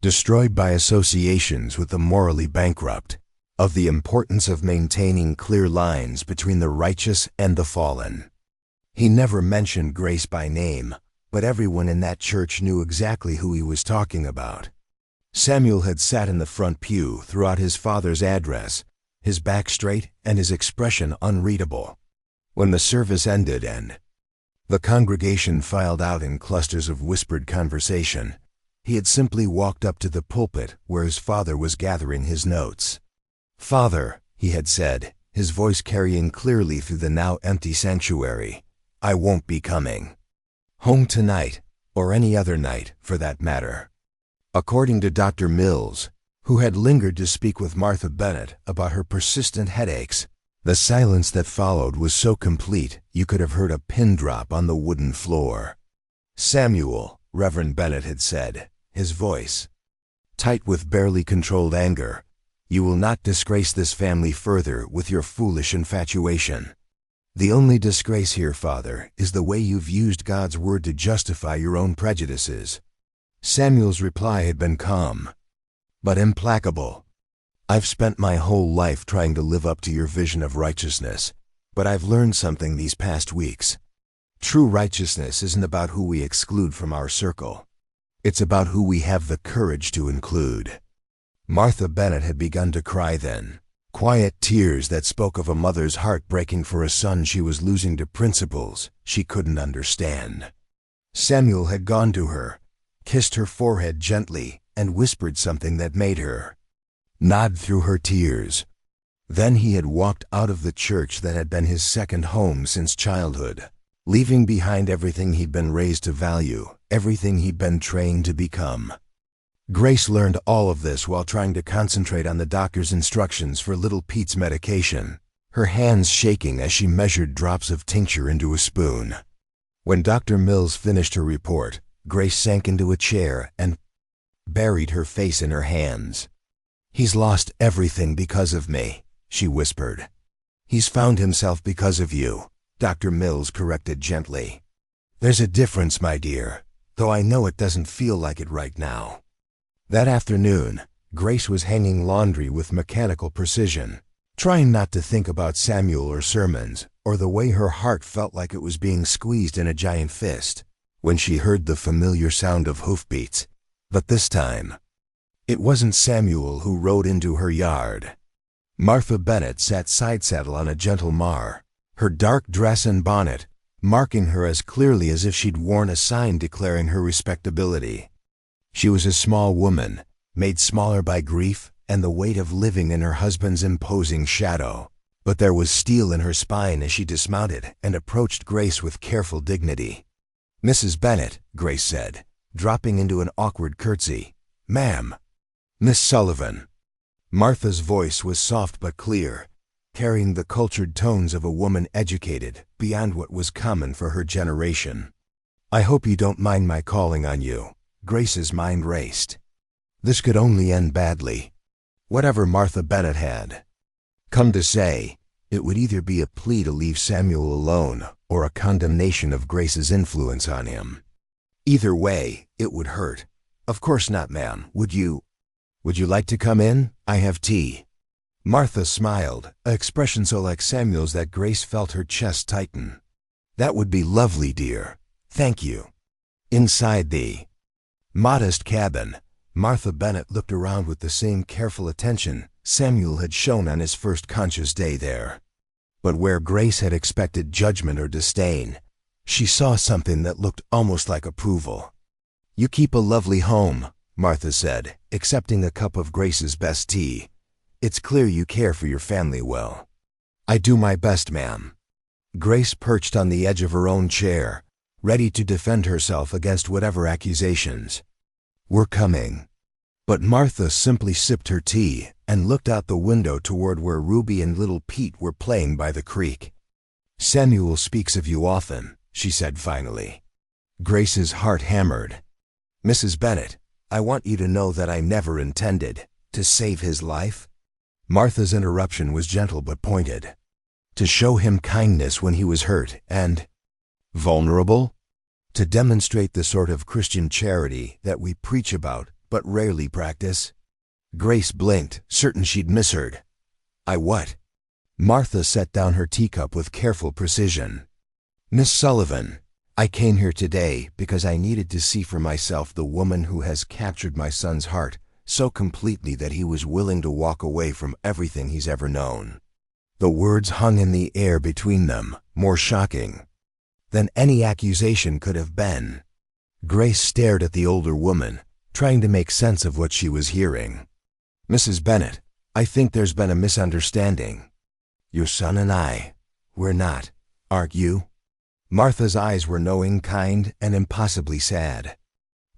Speaker 1: destroyed by associations with the morally bankrupt, of the importance of maintaining clear lines between the righteous and the fallen. He never mentioned Grace by name, but everyone in that church knew exactly who he was talking about. Samuel had sat in the front pew throughout his father's address, his back straight and his expression unreadable. When the service ended and the congregation filed out in clusters of whispered conversation, he had simply walked up to the pulpit where his father was gathering his notes. "Father," he had said, his voice carrying clearly through the now empty sanctuary, "I won't be coming home tonight, or any other night, for that matter." According to Dr. Mills, who had lingered to speak with Martha Bennett about her persistent headaches, the silence that followed was so complete you could have heard a pin drop on the wooden floor. "Samuel," Reverend Bennett had said, his voice tight with barely controlled anger, "you will not disgrace this family further with your foolish infatuation. The only disgrace here, Father, is the way you've used God's word to justify your own prejudices." Samuel's reply had been calm, but implacable. "I've spent my whole life trying to live up to your vision of righteousness, but I've learned something these past weeks. True righteousness isn't about who we exclude from our circle. It's about who we have the courage to include." Martha Bennett had begun to cry then, quiet tears that spoke of a mother's heart breaking for a son she was losing to principles she couldn't understand. Samuel had gone to her, kissed her forehead gently, and whispered something that made her nod through her tears. Then he had walked out of the church that had been his second home since childhood, leaving behind everything he'd been raised to value, everything he'd been trained to become. Grace learned all of this while trying to concentrate on the doctor's instructions for little Pete's medication, her hands shaking as she measured drops of tincture into a spoon. When Dr. Mills finished her report, Grace sank into a chair and buried her face in her hands. "He's lost everything because of me," she whispered. "He's found himself because of you," Dr. Mills corrected gently. "There's a difference, my dear, though I know it doesn't feel like it right now." That afternoon, Grace was hanging laundry with mechanical precision, trying not to think about Samuel or sermons, or the way her heart felt like it was being squeezed in a giant fist, when she heard the familiar sound of hoofbeats. But this time, it wasn't Samuel who rode into her yard. Martha Bennett sat side saddle on a gentle mar, her dark dress and bonnet marking her as clearly as if she'd worn a sign declaring her respectability. She was a small woman, made smaller by grief and the weight of living in her husband's imposing shadow, but there was steel in her spine as she dismounted and approached Grace with careful dignity. "Mrs. Bennett," Grace said, dropping into an awkward curtsy. "Ma'am." "Miss Sullivan." Martha's voice was soft but clear, carrying the cultured tones of a woman educated beyond what was common for her generation. "I hope you don't mind my calling on you." Grace's mind raced. This could only end badly. Whatever Martha Bennett had come to say, it would either be a plea to leave Samuel alone or a condemnation of Grace's influence on him. Either way, it would hurt. "Of course not, ma'am. Would you like to come in? I have tea." Martha smiled, an expression so like Samuel's that Grace felt her chest tighten. "That would be lovely, dear. Thank you." Inside the modest cabin, Martha Bennett looked around with the same careful attention Samuel had shown on his first conscious day there. But where Grace had expected judgment or disdain, she saw something that looked almost like approval. "You keep a lovely home," Martha said, accepting a cup of Grace's best tea. "It's clear you care for your family well." "I do my best, ma'am." Grace perched on the edge of her own chair, ready to defend herself against whatever accusations. "We're coming." But Martha simply sipped her tea and looked out the window toward where Ruby and little Pete were playing by the creek. "Samuel speaks of you often," she said finally. Grace's heart hammered. "Mrs. Bennet, I want you to know that I never intended to save his life." Martha's interruption was gentle but pointed. "To show him kindness when he was hurt and vulnerable? To demonstrate the sort of Christian charity that we preach about but rarely practice?" Grace blinked, certain she'd misheard. "I what?" Martha set down her teacup with careful precision. "Miss Sullivan, I came here today because I needed to see for myself the woman who has captured my son's heart so completely that he was willing to walk away from everything he's ever known." The words hung in the air between them, more shocking than any accusation could have been. Grace stared at the older woman, trying to make sense of what she was hearing. "Mrs. Bennet, I think there's been a misunderstanding. Your son and we're not, aren't you?" Martha's eyes were knowing, kind, and impossibly sad.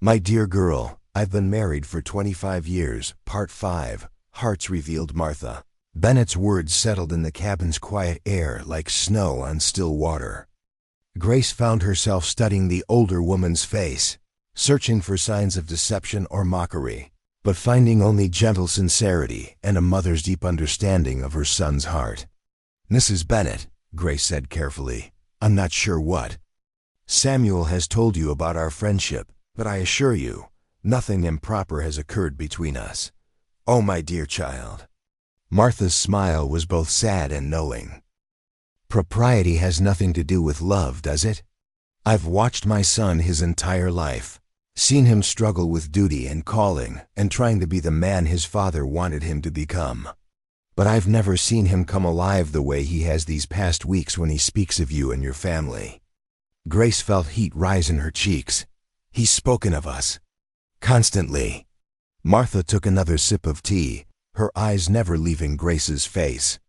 Speaker 1: "My dear girl, I've been married for 25 years, Part 5, Hearts revealed." Martha Bennett's words settled in the cabin's quiet air like snow on still water. Grace found herself studying the older woman's face, searching for signs of deception or mockery, but finding only gentle sincerity and a mother's deep understanding of her son's heart. "Mrs. Bennet," Grace said carefully, "I'm not sure what Samuel has told you about our friendship, but I assure you, nothing improper has occurred between us. Oh, my dear child." Martha's smile was both sad and knowing. "Propriety has nothing to do with love, does it? I've watched my son his entire life, seen him struggle with duty and calling and trying to be the man his father wanted him to become. But I've never seen him come alive the way he has these past weeks when he speaks of you and your family." Grace felt heat rise in her cheeks. "He's spoken of us constantly." Martha took another sip of tea, her eyes never leaving Grace's face.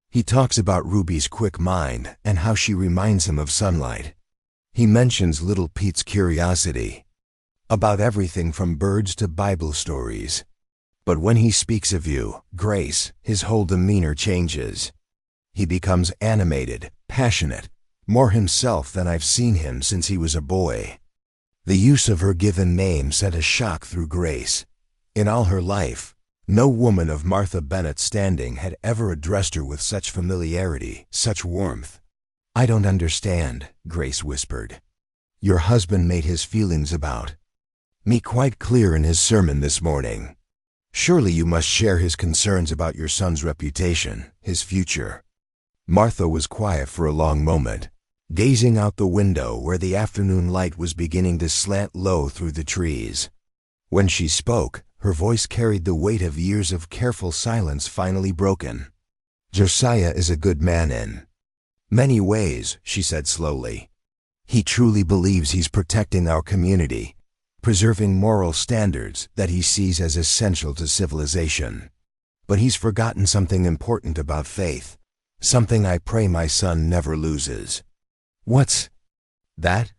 Speaker 1: "He talks about Ruby's quick mind and how she reminds him of sunlight. He mentions little Pete's curiosity about everything from birds to Bible stories. But when he speaks of you, Grace, his whole demeanor changes. He becomes animated, passionate, more himself than I've seen him since he was a boy." The use of her given name sent a shock through Grace. In all her life, no woman of Martha Bennett's standing had ever addressed her with such familiarity, such warmth. "I don't understand," Grace whispered. "Your husband made his feelings about me quite clear in his sermon this morning. Surely you must share his concerns about your son's reputation, his future." Martha was quiet for a long moment, gazing out the window where the afternoon light was beginning to slant low through the trees. When she spoke, her voice carried the weight of years of careful silence finally broken. "Josiah is a good man in many ways," she said slowly. "He truly believes he's protecting our community, preserving moral standards that he sees as essential to civilization. But he's forgotten something important about faith, something I pray my son never loses." "What's that?"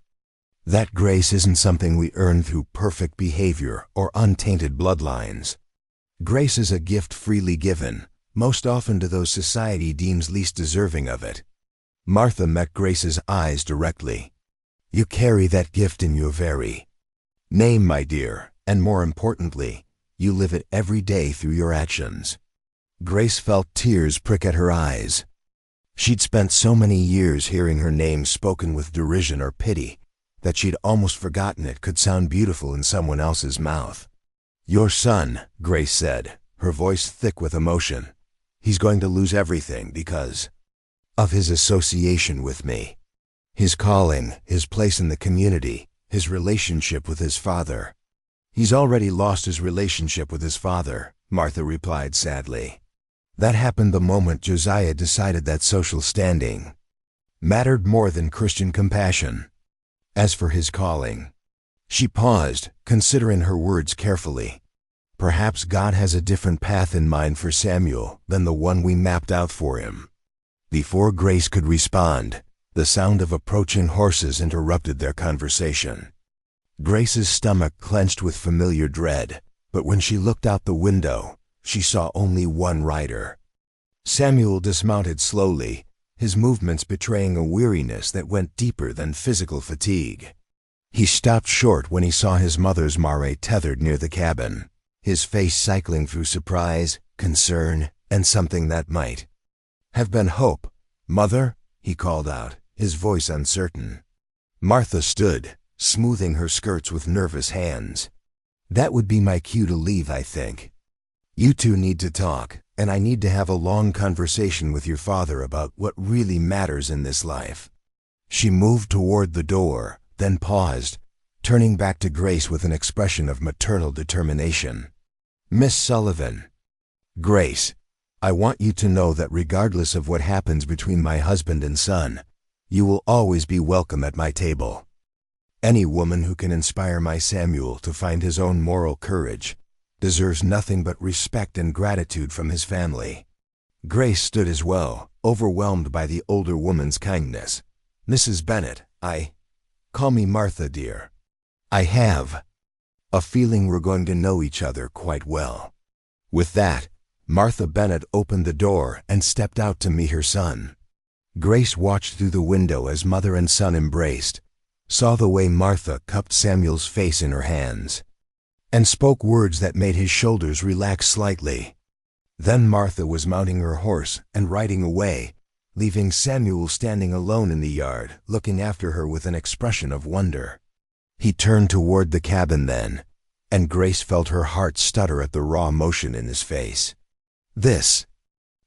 Speaker 1: "That grace isn't something we earn through perfect behavior or untainted bloodlines. Grace is a gift freely given, most often to those society deems least deserving of it." Martha met Grace's eyes directly. "You carry that gift in your very name, my dear, and more importantly, you live it every day through your actions." Grace felt tears prick at her eyes. She'd spent so many years hearing her name spoken with derision or pity that she'd almost forgotten it could sound beautiful in someone else's mouth. "Your son," Grace said, her voice thick with emotion, "he's going to lose everything because of his association with me. His calling, his place in the community, his relationship with his father." "He's already lost his relationship with his father," Martha replied sadly. "That happened the moment Josiah decided that social standing mattered more than Christian compassion. As for his calling..." She paused, considering her words carefully. "Perhaps God has a different path in mind for Samuel than the one we mapped out for him." Before Grace could respond, the sound of approaching horses interrupted their conversation. Grace's stomach clenched with familiar dread, but when she looked out the window, she saw only one rider. Samuel dismounted slowly, his movements betraying a weariness that went deeper than physical fatigue. He stopped short when he saw his mother's mare tethered near the cabin, his face cycling through surprise, concern, and something that might have been hope. "Mother?" he called out, his voice uncertain. Martha stood, smoothing her skirts with nervous hands. "That would be my cue to leave, I think. You two need to talk, and I need to have a long conversation with your father about what really matters in this life." She moved toward the door, then paused, turning back to Grace with an expression of maternal determination. "Miss Sullivan." "Grace, I want you to know that regardless of what happens between my husband and son, you will always be welcome at my table. Any woman who can inspire my Samuel to find his own moral courage deserves nothing but respect and gratitude from his family." Grace stood as well, overwhelmed by the older woman's kindness. "Mrs. Bennet, call me Martha, dear. I have a feeling we're going to know each other quite well." With that, Martha Bennet opened the door and stepped out to meet her son. Grace watched through the window as mother and son embraced, saw the way Martha cupped Samuel's face in her hands, and spoke words that made his shoulders relax slightly. Then Martha was mounting her horse and riding away, leaving Samuel standing alone in the yard, looking after her with an expression of wonder. He turned toward the cabin then, and Grace felt her heart stutter at the raw emotion in his face. This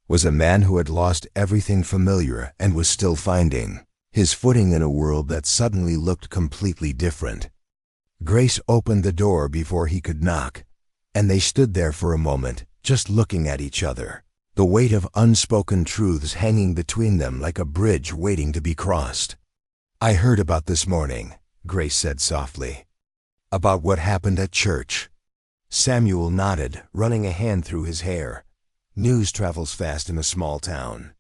Speaker 1: was a man who had lost everything familiar and was still finding his footing in a world that suddenly looked completely different. Grace opened the door before he could knock, and they stood there for a moment, just looking at each other, the weight of unspoken truths hanging between them like a bridge waiting to be crossed. "I heard about this morning," Grace said softly. "About what happened at church." Samuel nodded, running a hand through his hair. News travels fast in a small town.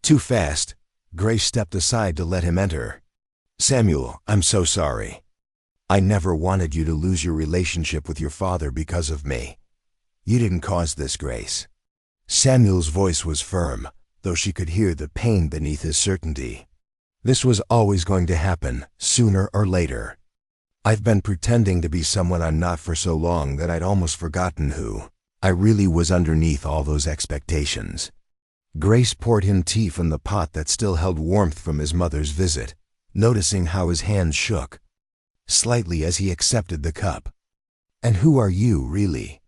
Speaker 1: Too fast. Grace stepped aside to let him enter. "Samuel, I'm so sorry. I never wanted you to lose your relationship with your father because of me. You didn't cause this, Grace." Samuel's voice was firm, though she could hear the pain beneath his certainty. "This was always going to happen, sooner or later. I've been pretending to be someone I'm not for so long that I'd almost forgotten who I really was underneath all those expectations." Grace poured him tea from the pot that still held warmth from his mother's visit, noticing how his hand shook slightly as he accepted the cup. "And who are you, really?"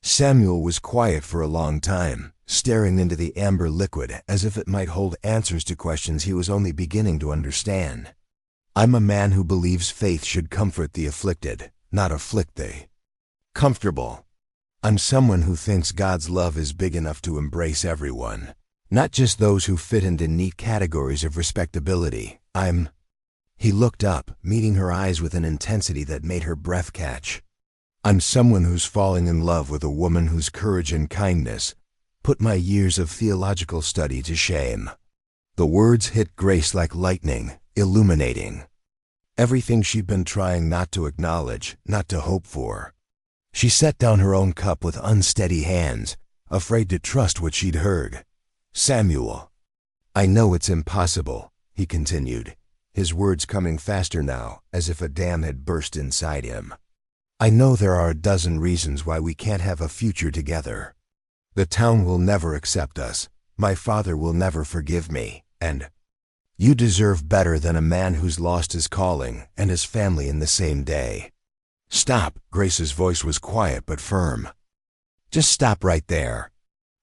Speaker 1: Samuel was quiet for a long time, staring into the amber liquid as if it might hold answers to questions he was only beginning to understand. "I'm a man who believes faith should comfort the afflicted, not afflict the comfortable. I'm someone who thinks God's love is big enough to embrace everyone, not just those who fit into neat categories of respectability. He looked up, meeting her eyes with an intensity that made her breath catch. "I'm someone who's falling in love with a woman whose courage and kindness put my years of theological study to shame." The words hit Grace like lightning, illuminating everything she'd been trying not to acknowledge, not to hope for. She set down her own cup with unsteady hands, afraid to trust what she'd heard. "Samuel, I know it's impossible," he continued, his words coming faster now, as if a dam had burst inside him. "I know there are a dozen reasons why we can't have a future together. The town will never accept us, my father will never forgive me, and you deserve better than a man who's lost his calling and his family in the same day." "Stop!" Grace's voice was quiet but firm. "Just stop right there."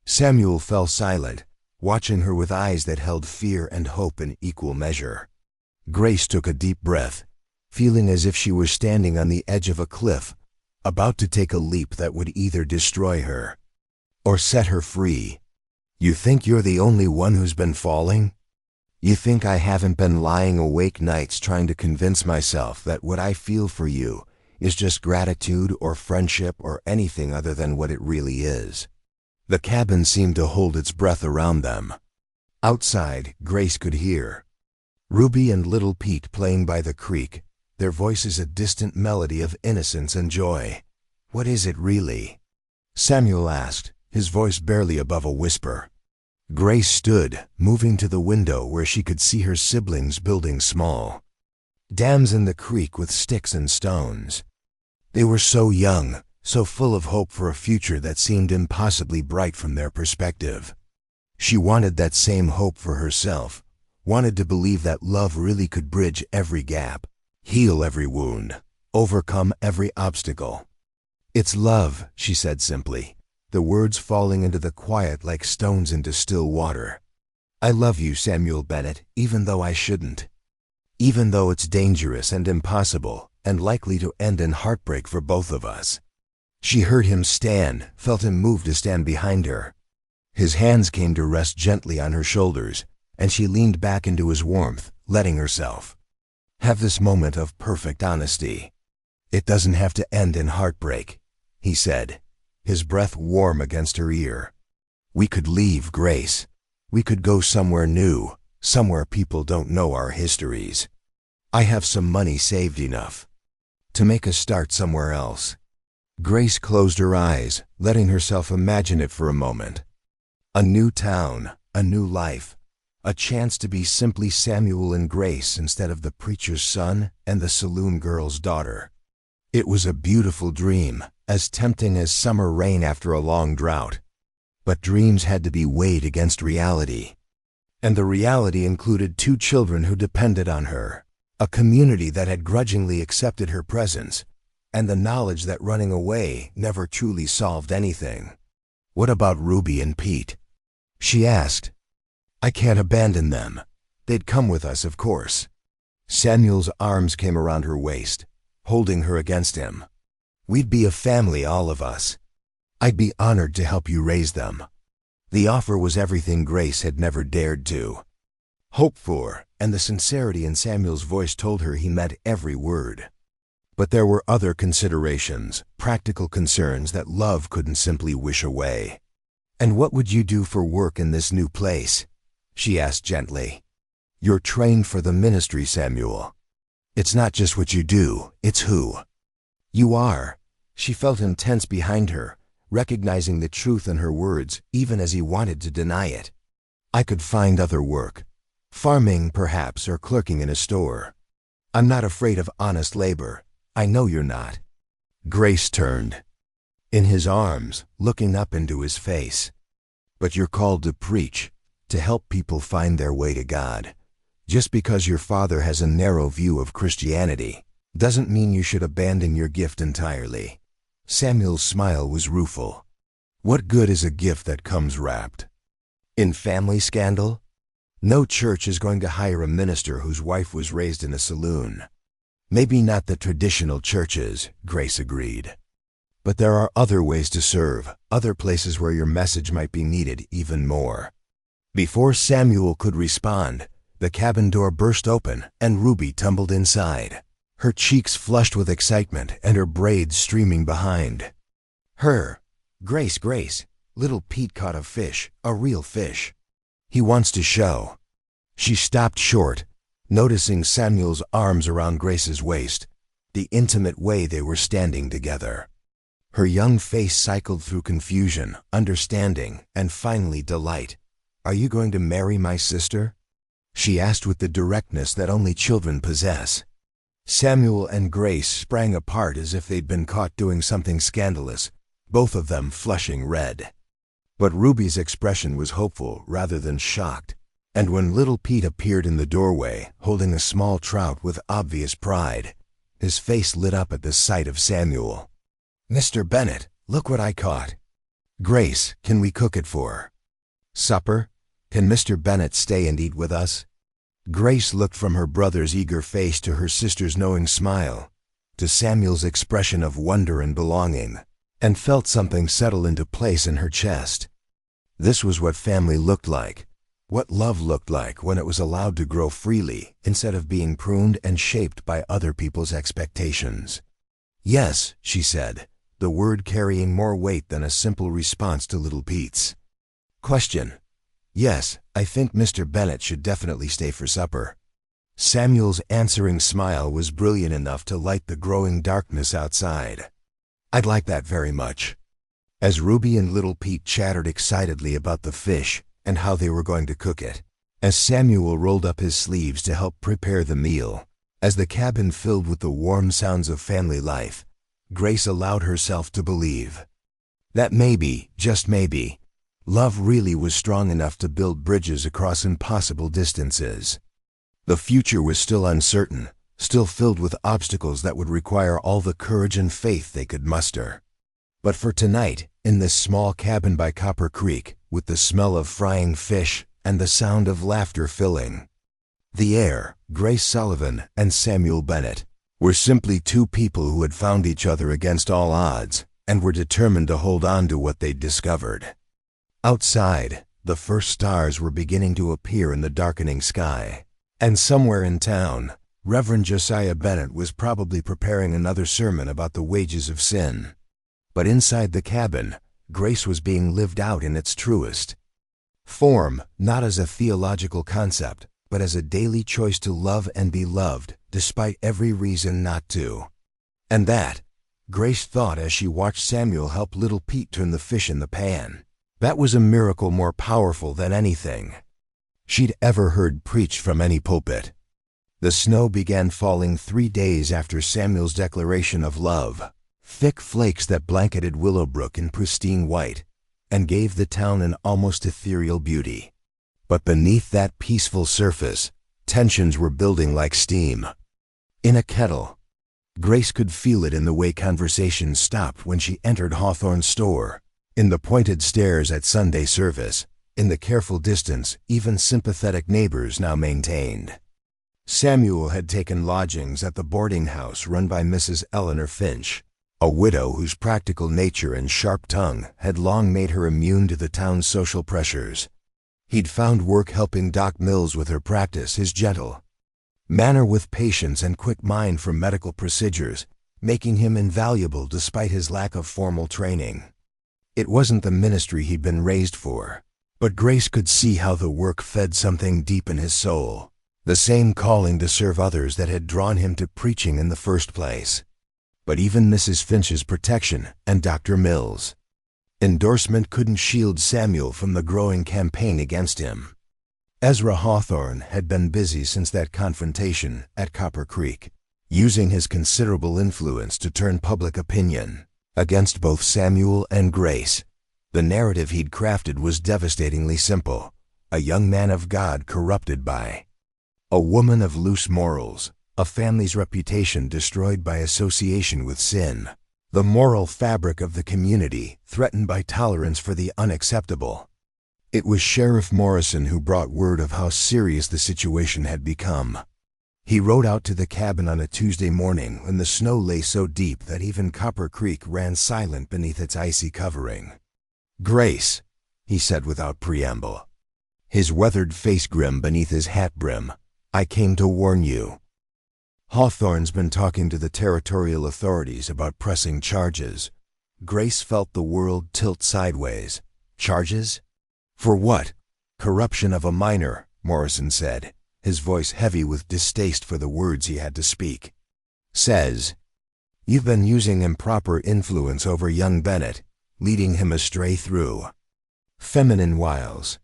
Speaker 1: Samuel fell silent, watching her with eyes that held fear and hope in equal measure. Grace took a deep breath, feeling as if she were standing on the edge of a cliff, about to take a leap that would either destroy her or set her free. "You think you're the only one who's been falling? You think I haven't been lying awake nights trying to convince myself that what I feel for you is just gratitude or friendship or anything other than what it really is?" The cabin seemed to hold its breath around them. Outside, Grace could hear Ruby and little Pete playing by the creek, their voices a distant melody of innocence and joy. "What is it really?" Samuel asked, his voice barely above a whisper. Grace stood, moving to the window where she could see her siblings building small dams in the creek with sticks and stones. They were so young, so full of hope for a future that seemed impossibly bright from their perspective. She wanted that same hope for herself, wanted to believe that love really could bridge every gap, heal every wound, overcome every obstacle. "It's love," she said simply, the words falling into the quiet like stones into still water. "I love you, Samuel Bennett, even though I shouldn't. Even though it's dangerous and impossible, and likely to end in heartbreak for both of us." She heard him stand, felt him move to stand behind her. His hands came to rest gently on her shoulders, and she leaned back into his warmth, letting herself have this moment of perfect honesty. "It doesn't have to end in heartbreak," he said, his breath warm against her ear. "We could leave, Grace. We could go somewhere new, somewhere people don't know our histories. I have some money saved enough to make a start somewhere else." Grace closed her eyes, letting herself imagine it for a moment. A new town, a new life, a chance to be simply Samuel and Grace instead of the preacher's son and the saloon girl's daughter. It was a beautiful dream, as tempting as summer rain after a long drought. But dreams had to be weighed against reality. And the reality included 2 children who depended on her, a community that had grudgingly accepted her presence, and the knowledge that running away never truly solved anything. "What about Ruby and Pete?" she asked. "I can't abandon them. They'd come with us, of course." Samuel's arms came around her waist, holding her against him. "We'd be a family, all of us. I'd be honored to help you raise them." The offer was everything Grace had never dared to hope for, and the sincerity in Samuel's voice told her he meant every word. But there were other considerations, practical concerns that love couldn't simply wish away. "And what would you do for work in this new place?" she asked gently. "You're trained for the ministry, Samuel. It's not just what you do, it's who you are." She felt him tense behind her, recognizing the truth in her words even as he wanted to deny it. "I could find other work. Farming, perhaps, or clerking in a store. I'm not afraid of honest labor. I know you're not." Grace turned in his arms, looking up into his face. "But you're called to preach, to help people find their way to God. Just because your father has a narrow view of Christianity doesn't mean you should abandon your gift entirely." Samuel's smile was rueful. "What good is a gift that comes wrapped in family scandal? No church is going to hire a minister whose wife was raised in a saloon." "Maybe not the traditional churches," Grace agreed. "But there are other ways to serve, other places where your message might be needed even more." Before Samuel could respond, the cabin door burst open and Ruby tumbled inside, her cheeks flushed with excitement and her braids streaming behind her. Grace, little Pete caught a fish, a real fish. He wants to show." She stopped short, noticing Samuel's arms around Grace's waist, the intimate way they were standing together. Her young face cycled through confusion, understanding, and finally delight. "Are you going to marry my sister?" she asked with the directness that only children possess. Samuel and Grace sprang apart as if they'd been caught doing something scandalous, both of them flushing red. But Ruby's expression was hopeful rather than shocked, and when little Pete appeared in the doorway, holding a small trout with obvious pride, his face lit up at the sight of Samuel. "Mr. Bennett, look what I caught." "Grace, can we cook it for supper? Can Mr. Bennett stay and eat with us?" Grace looked from her brother's eager face to her sister's knowing smile, to Samuel's expression of wonder and belonging, and felt something settle into place in her chest. This was what family looked like, what love looked like when it was allowed to grow freely instead of being pruned and shaped by other people's expectations. "Yes," she said, the word carrying more weight than a simple response to little Pete's question. "Yes, I think Mr. Bennett should definitely stay for supper." Samuel's answering smile was brilliant enough to light the growing darkness outside. "I'd like that very much." As Ruby and Little Pete chattered excitedly about the fish and how they were going to cook it, as Samuel rolled up his sleeves to help prepare the meal, as the cabin filled with the warm sounds of family life, Grace allowed herself to believe that maybe, just maybe, love really was strong enough to build bridges across impossible distances. The future was still uncertain, still filled with obstacles that would require all the courage and faith they could muster. But for tonight, in this small cabin by Copper Creek, with the smell of frying fish and the sound of laughter filling the air, Grace Sullivan and Samuel Bennett were simply two people who had found each other against all odds and were determined to hold on to what they'd discovered. Outside, the first stars were beginning to appear in the darkening sky, and somewhere in town, Reverend Josiah Bennett was probably preparing another sermon about the wages of sin. But inside the cabin, grace was being lived out in its truest form, not as a theological concept, but as a daily choice to love and be loved, despite every reason not to. And that, Grace thought as she watched Samuel help Little Pete turn the fish in the pan, that was a miracle more powerful than anything she'd ever heard preached from any pulpit. The snow began falling 3 days after Samuel's declaration of love, thick flakes that blanketed Willowbrook in pristine white and gave the town an almost ethereal beauty. But beneath that peaceful surface, tensions were building like steam in a kettle. Grace could feel it in the way conversation stopped when she entered Hawthorne's store, in the pointed stares at Sunday service, in the careful distance even sympathetic neighbors now maintained. Samuel had taken lodgings at the boarding house run by Mrs. Eleanor Finch, a widow whose practical nature and sharp tongue had long made her immune to the town's social pressures. He'd found work helping Doc Mills with her practice, his gentle manner with patients and quick mind for medical procedures, making him invaluable despite his lack of formal training. It wasn't the ministry he'd been raised for, but Grace could see how the work fed something deep in his soul, the same calling to serve others that had drawn him to preaching in the first place. But even Mrs. Finch's protection and Dr. Mills' endorsement couldn't shield Samuel from the growing campaign against him. Ezra Hawthorne had been busy since that confrontation at Copper Creek, using his considerable influence to turn public opinion against both Samuel and Grace. The narrative he'd crafted was devastatingly simple: a young man of God corrupted by a woman of loose morals, a family's reputation destroyed by association with sin, the moral fabric of the community threatened by tolerance for the unacceptable. It was Sheriff Morrison who brought word of how serious the situation had become. He rode out to the cabin on a Tuesday morning when the snow lay so deep that even Copper Creek ran silent beneath its icy covering. "Grace," he said without preamble, his weathered face grim beneath his hat brim, "I came to warn you. Hawthorne's been talking to the territorial authorities about pressing charges." Grace felt the world tilt sideways. Charges? For what? "Corruption of a minor," Morrison said, his voice heavy with distaste for the words he had to speak. "Says you've been using improper influence over young Bennett, leading him astray through feminine wiles.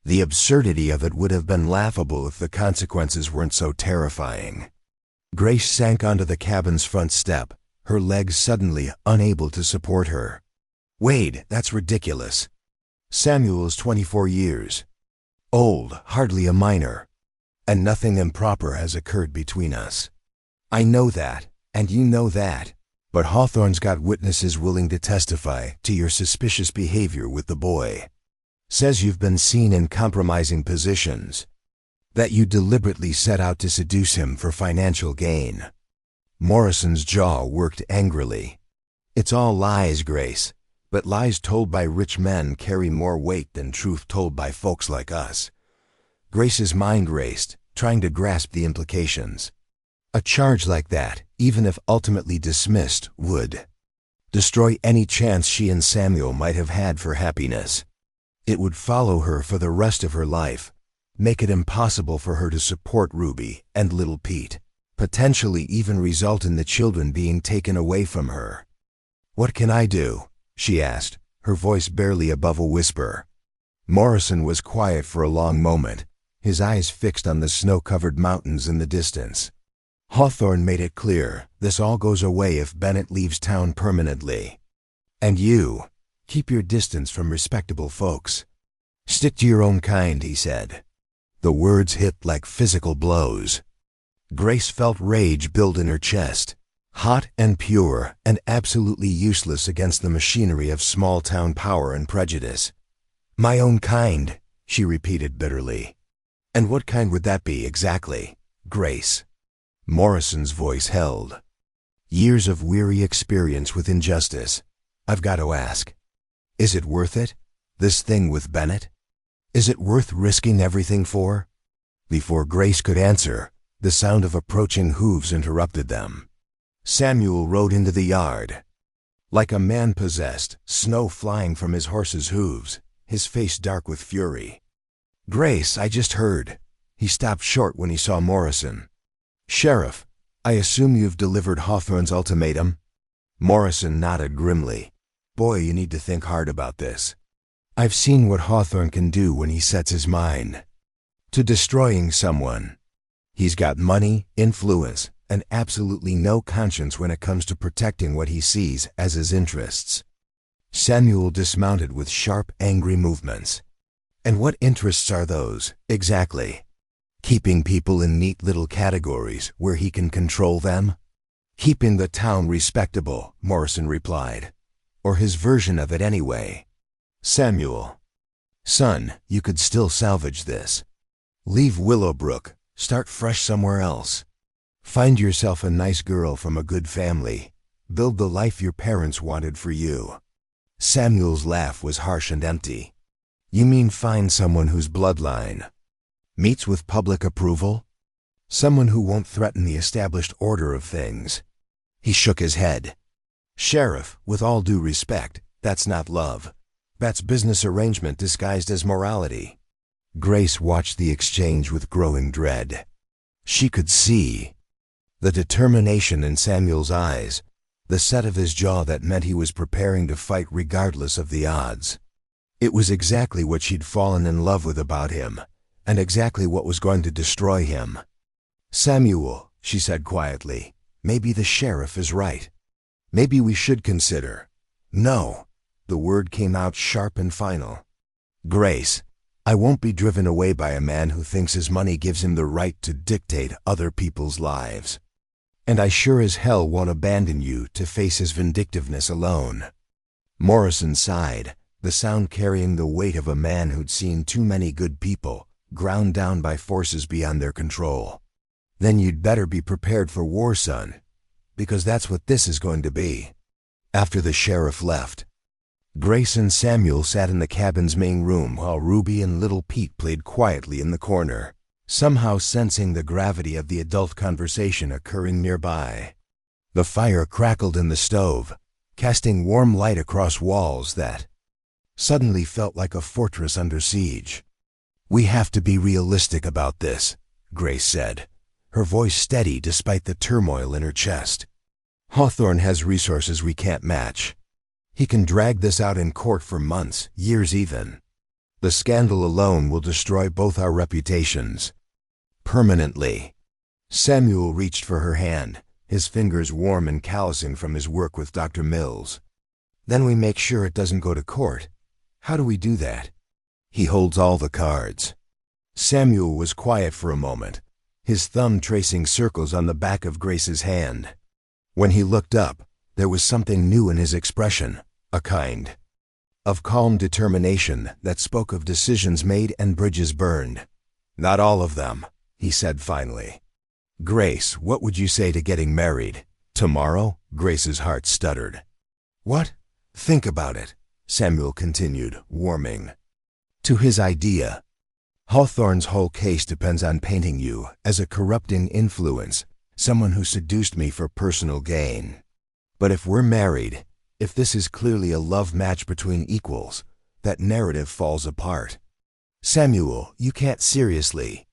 Speaker 1: The absurdity of it would have been laughable if the consequences weren't so terrifying." Grace sank onto the cabin's front step, her legs suddenly unable to support her. "Wade, that's ridiculous. Samuel's 24 years old, hardly a minor, and nothing improper has occurred between us. I know that, and you know that, but Hawthorne's got witnesses willing to testify to your suspicious behavior with the boy. Says you've been seen in compromising positions, that you deliberately set out to seduce him for financial gain." Morrison's jaw worked angrily. "It's all lies, Grace, but lies told by rich men carry more weight than truth told by folks like us." Grace's mind raced, trying to grasp the implications. A charge like that, even if ultimately dismissed, would destroy any chance she and Samuel might have had for happiness. It would follow her for the rest of her life, make it impossible for her to support Ruby and little Pete, potentially even result in the children being taken away from her. "What can I do?" she asked, her voice barely above a whisper. Morrison was quiet for a long moment, his eyes fixed on the snow-covered mountains in the distance. Hawthorne made it clear, this all goes away if Bennett leaves town permanently. "And you, keep your distance from respectable folks. Stick to your own kind," he said. The words hit like physical blows. Grace felt rage build in her chest, hot and pure and absolutely useless against the machinery of small-town power and prejudice. "My own kind," she repeated bitterly. "And what kind would that be exactly, Grace?" Morrison's voice held. "Years of weary experience with injustice. I've got to ask, is it worth it, this thing with Bennett? Is it worth risking everything for?" Before Grace could answer, the sound of approaching hooves interrupted them. Samuel rode into the yard. Like a man possessed, snow flying from his horse's hooves, his face dark with fury. "Grace, I just heard." He stopped short when he saw Morrison. "Sheriff, I assume you've delivered Hawthorne's ultimatum?" Morrison nodded grimly. "Boy, you need to think hard about this. I've seen what Hawthorne can do when he sets his mind to destroying someone. He's got money, influence, and absolutely no conscience when it comes to protecting what he sees as his interests." Samuel dismounted with sharp, angry movements. "And what interests are those, exactly? Keeping people in neat little categories where he can control them?" "Keeping the town respectable," Morrison replied. "Or his version of it anyway." "Samuel, son, you could still salvage this. Leave Willowbrook, start fresh somewhere else. Find yourself a nice girl from a good family. Build the life your parents wanted for you." Samuel's laugh was harsh and empty. "You mean find someone whose bloodline meets with public approval? Someone who won't threaten the established order of things?" He shook his head. "Sheriff, with all due respect, that's not love. That's business arrangement disguised as morality." Grace watched the exchange with growing dread. She could see the determination in Samuel's eyes, the set of his jaw that meant he was preparing to fight regardless of the odds. It was exactly what she'd fallen in love with about him, and exactly what was going to destroy him. "Samuel," she said quietly, "maybe the sheriff is right. Maybe we should consider—" "No." The word came out sharp and final. "Grace, I won't be driven away by a man who thinks his money gives him the right to dictate other people's lives. And I sure as hell won't abandon you to face his vindictiveness alone." Morrison sighed, the sound carrying the weight of a man who'd seen too many good people ground down by forces beyond their control. "Then you'd better be prepared for war, son, because that's what this is going to be." After the sheriff left, Grace and Samuel sat in the cabin's main room while Ruby and little Pete played quietly in the corner, somehow sensing the gravity of the adult conversation occurring nearby. The fire crackled in the stove, casting warm light across walls that suddenly felt like a fortress under siege. "We have to be realistic about this," Grace said, her voice steady despite the turmoil in her chest. "Hawthorne has resources we can't match. He can drag this out in court for months, years even. The scandal alone will destroy both our reputations. Permanently." Samuel reached for her hand, his fingers warm and callousing from his work with Dr. Mills. "Then we make sure it doesn't go to court. How do we do that?" "He holds all the cards." Samuel was quiet for a moment, his thumb tracing circles on the back of Grace's hand. When he looked up, there was something new in his expression, a kind of calm determination that spoke of decisions made and bridges burned. "Not all of them," he said finally. "Grace, what would you say to getting married tomorrow?" Grace's heart stuttered. "What? Think about it," Samuel continued, warming to his idea. "Hawthorne's whole case depends on painting you as a corrupting influence, someone who seduced me for personal gain. But if we're married, if this is clearly a love match between equals, that narrative falls apart. "Samuel, you can't seriously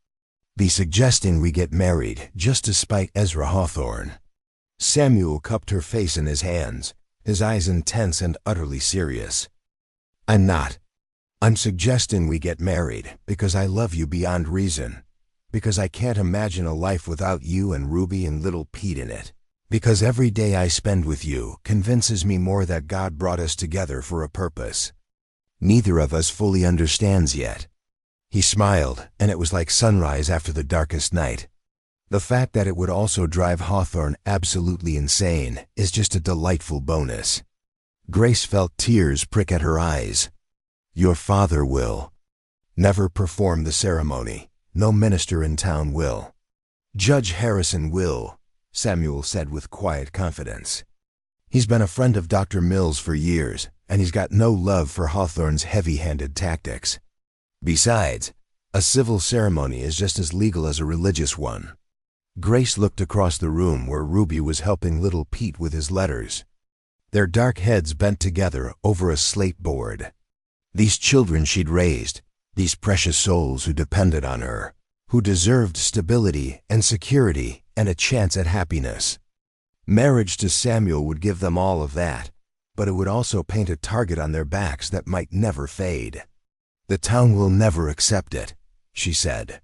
Speaker 1: be suggesting we get married just to spite Ezra Hawthorne." Samuel cupped her face in his hands, his eyes intense and utterly serious. "I'm not. I'm suggesting we get married because I love you beyond reason, because I can't imagine a life without you and Ruby and little Pete in it, because every day I spend with you convinces me more that God brought us together for a purpose neither of us fully understands yet." He smiled, and it was like sunrise after the darkest night. The fact that it would also drive Hawthorne absolutely insane is just a delightful bonus. Grace felt tears prick at her eyes. "Your father will never perform the ceremony. No minister in town will. Judge Harrison will," Samuel said with quiet confidence. "He's been a friend of Dr. Mills for years, and he's got no love for Hawthorne's heavy-handed tactics. Besides, a civil ceremony is just as legal as a religious one." Grace looked across the room where Ruby was helping little Pete with his letters. Their dark heads bent together over a slate board. These children she'd raised, these precious souls who depended on her, who deserved stability and security and a chance at happiness. Marriage to Samuel would give them all of that, but it would also paint a target on their backs that might never fade. "The town will never accept it," she said.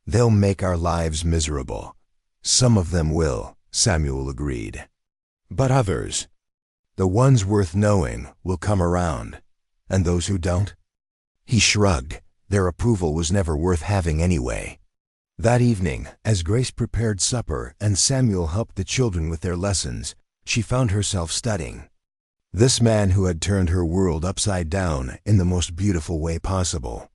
Speaker 1: "They'll make our lives miserable." "Some of them will," Samuel agreed. "But others, the ones worth knowing, will come around. And those who don't?" He shrugged. Their approval was never worth having anyway. That evening, as Grace prepared supper and Samuel helped the children with their lessons, she found herself studying this man who had turned her world upside down in the most beautiful way possible.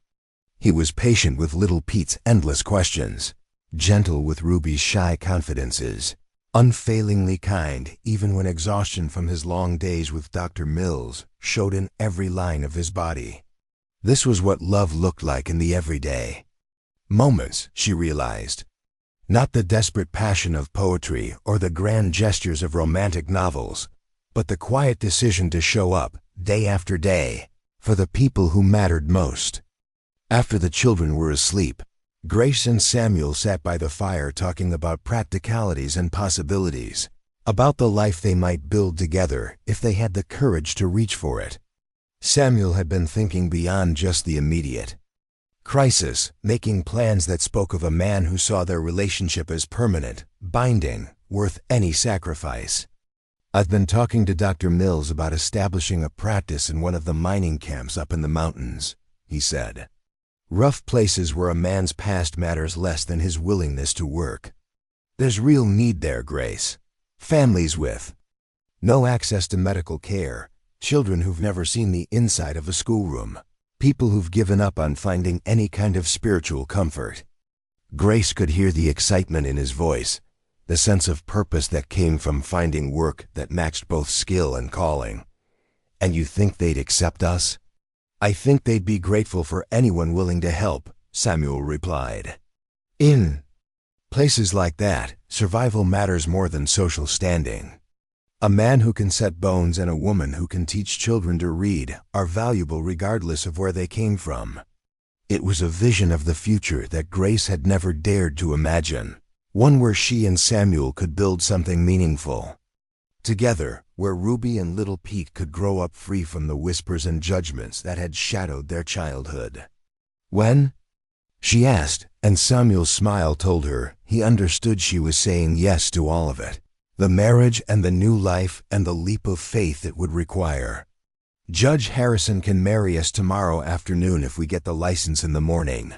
Speaker 1: He was patient with little Pete's endless questions, gentle with Ruby's shy confidences, unfailingly kind even when exhaustion from his long days with Dr. Mills showed in every line of his body. This was what love looked like in the everyday moments, she realized. Not the desperate passion of poetry or the grand gestures of romantic novels, but the quiet decision to show up, day after day, for the people who mattered most. After the children were asleep, Grace and Samuel sat by the fire talking about practicalities and possibilities, about the life they might build together if they had the courage to reach for it. Samuel had been thinking beyond just the immediate crisis, making plans that spoke of a man who saw their relationship as permanent, binding, worth any sacrifice. "I've been talking to Dr. Mills about establishing a practice in one of the mining camps up in the mountains," he said. "Rough places where a man's past matters less than his willingness to work. There's real need there, Grace. Families with no access to medical care, children who've never seen the inside of a schoolroom, people who've given up on finding any kind of spiritual comfort." Grace could hear the excitement in his voice, the sense of purpose that came from finding work that matched both skill and calling. "And you think they'd accept us?" "I think they'd be grateful for anyone willing to help," Samuel replied. "In places like that, survival matters more than social standing. A man who can set bones and a woman who can teach children to read are valuable regardless of where they came from." It was a vision of the future that Grace had never dared to imagine, one where she and Samuel could build something meaningful together, where Ruby and little Pete could grow up free from the whispers and judgments that had shadowed their childhood. "When?" she asked, and Samuel's smile told her he understood she was saying yes to all of it, the marriage and the new life and the leap of faith it would require. "Judge Harrison can marry us tomorrow afternoon if we get the license in the morning,"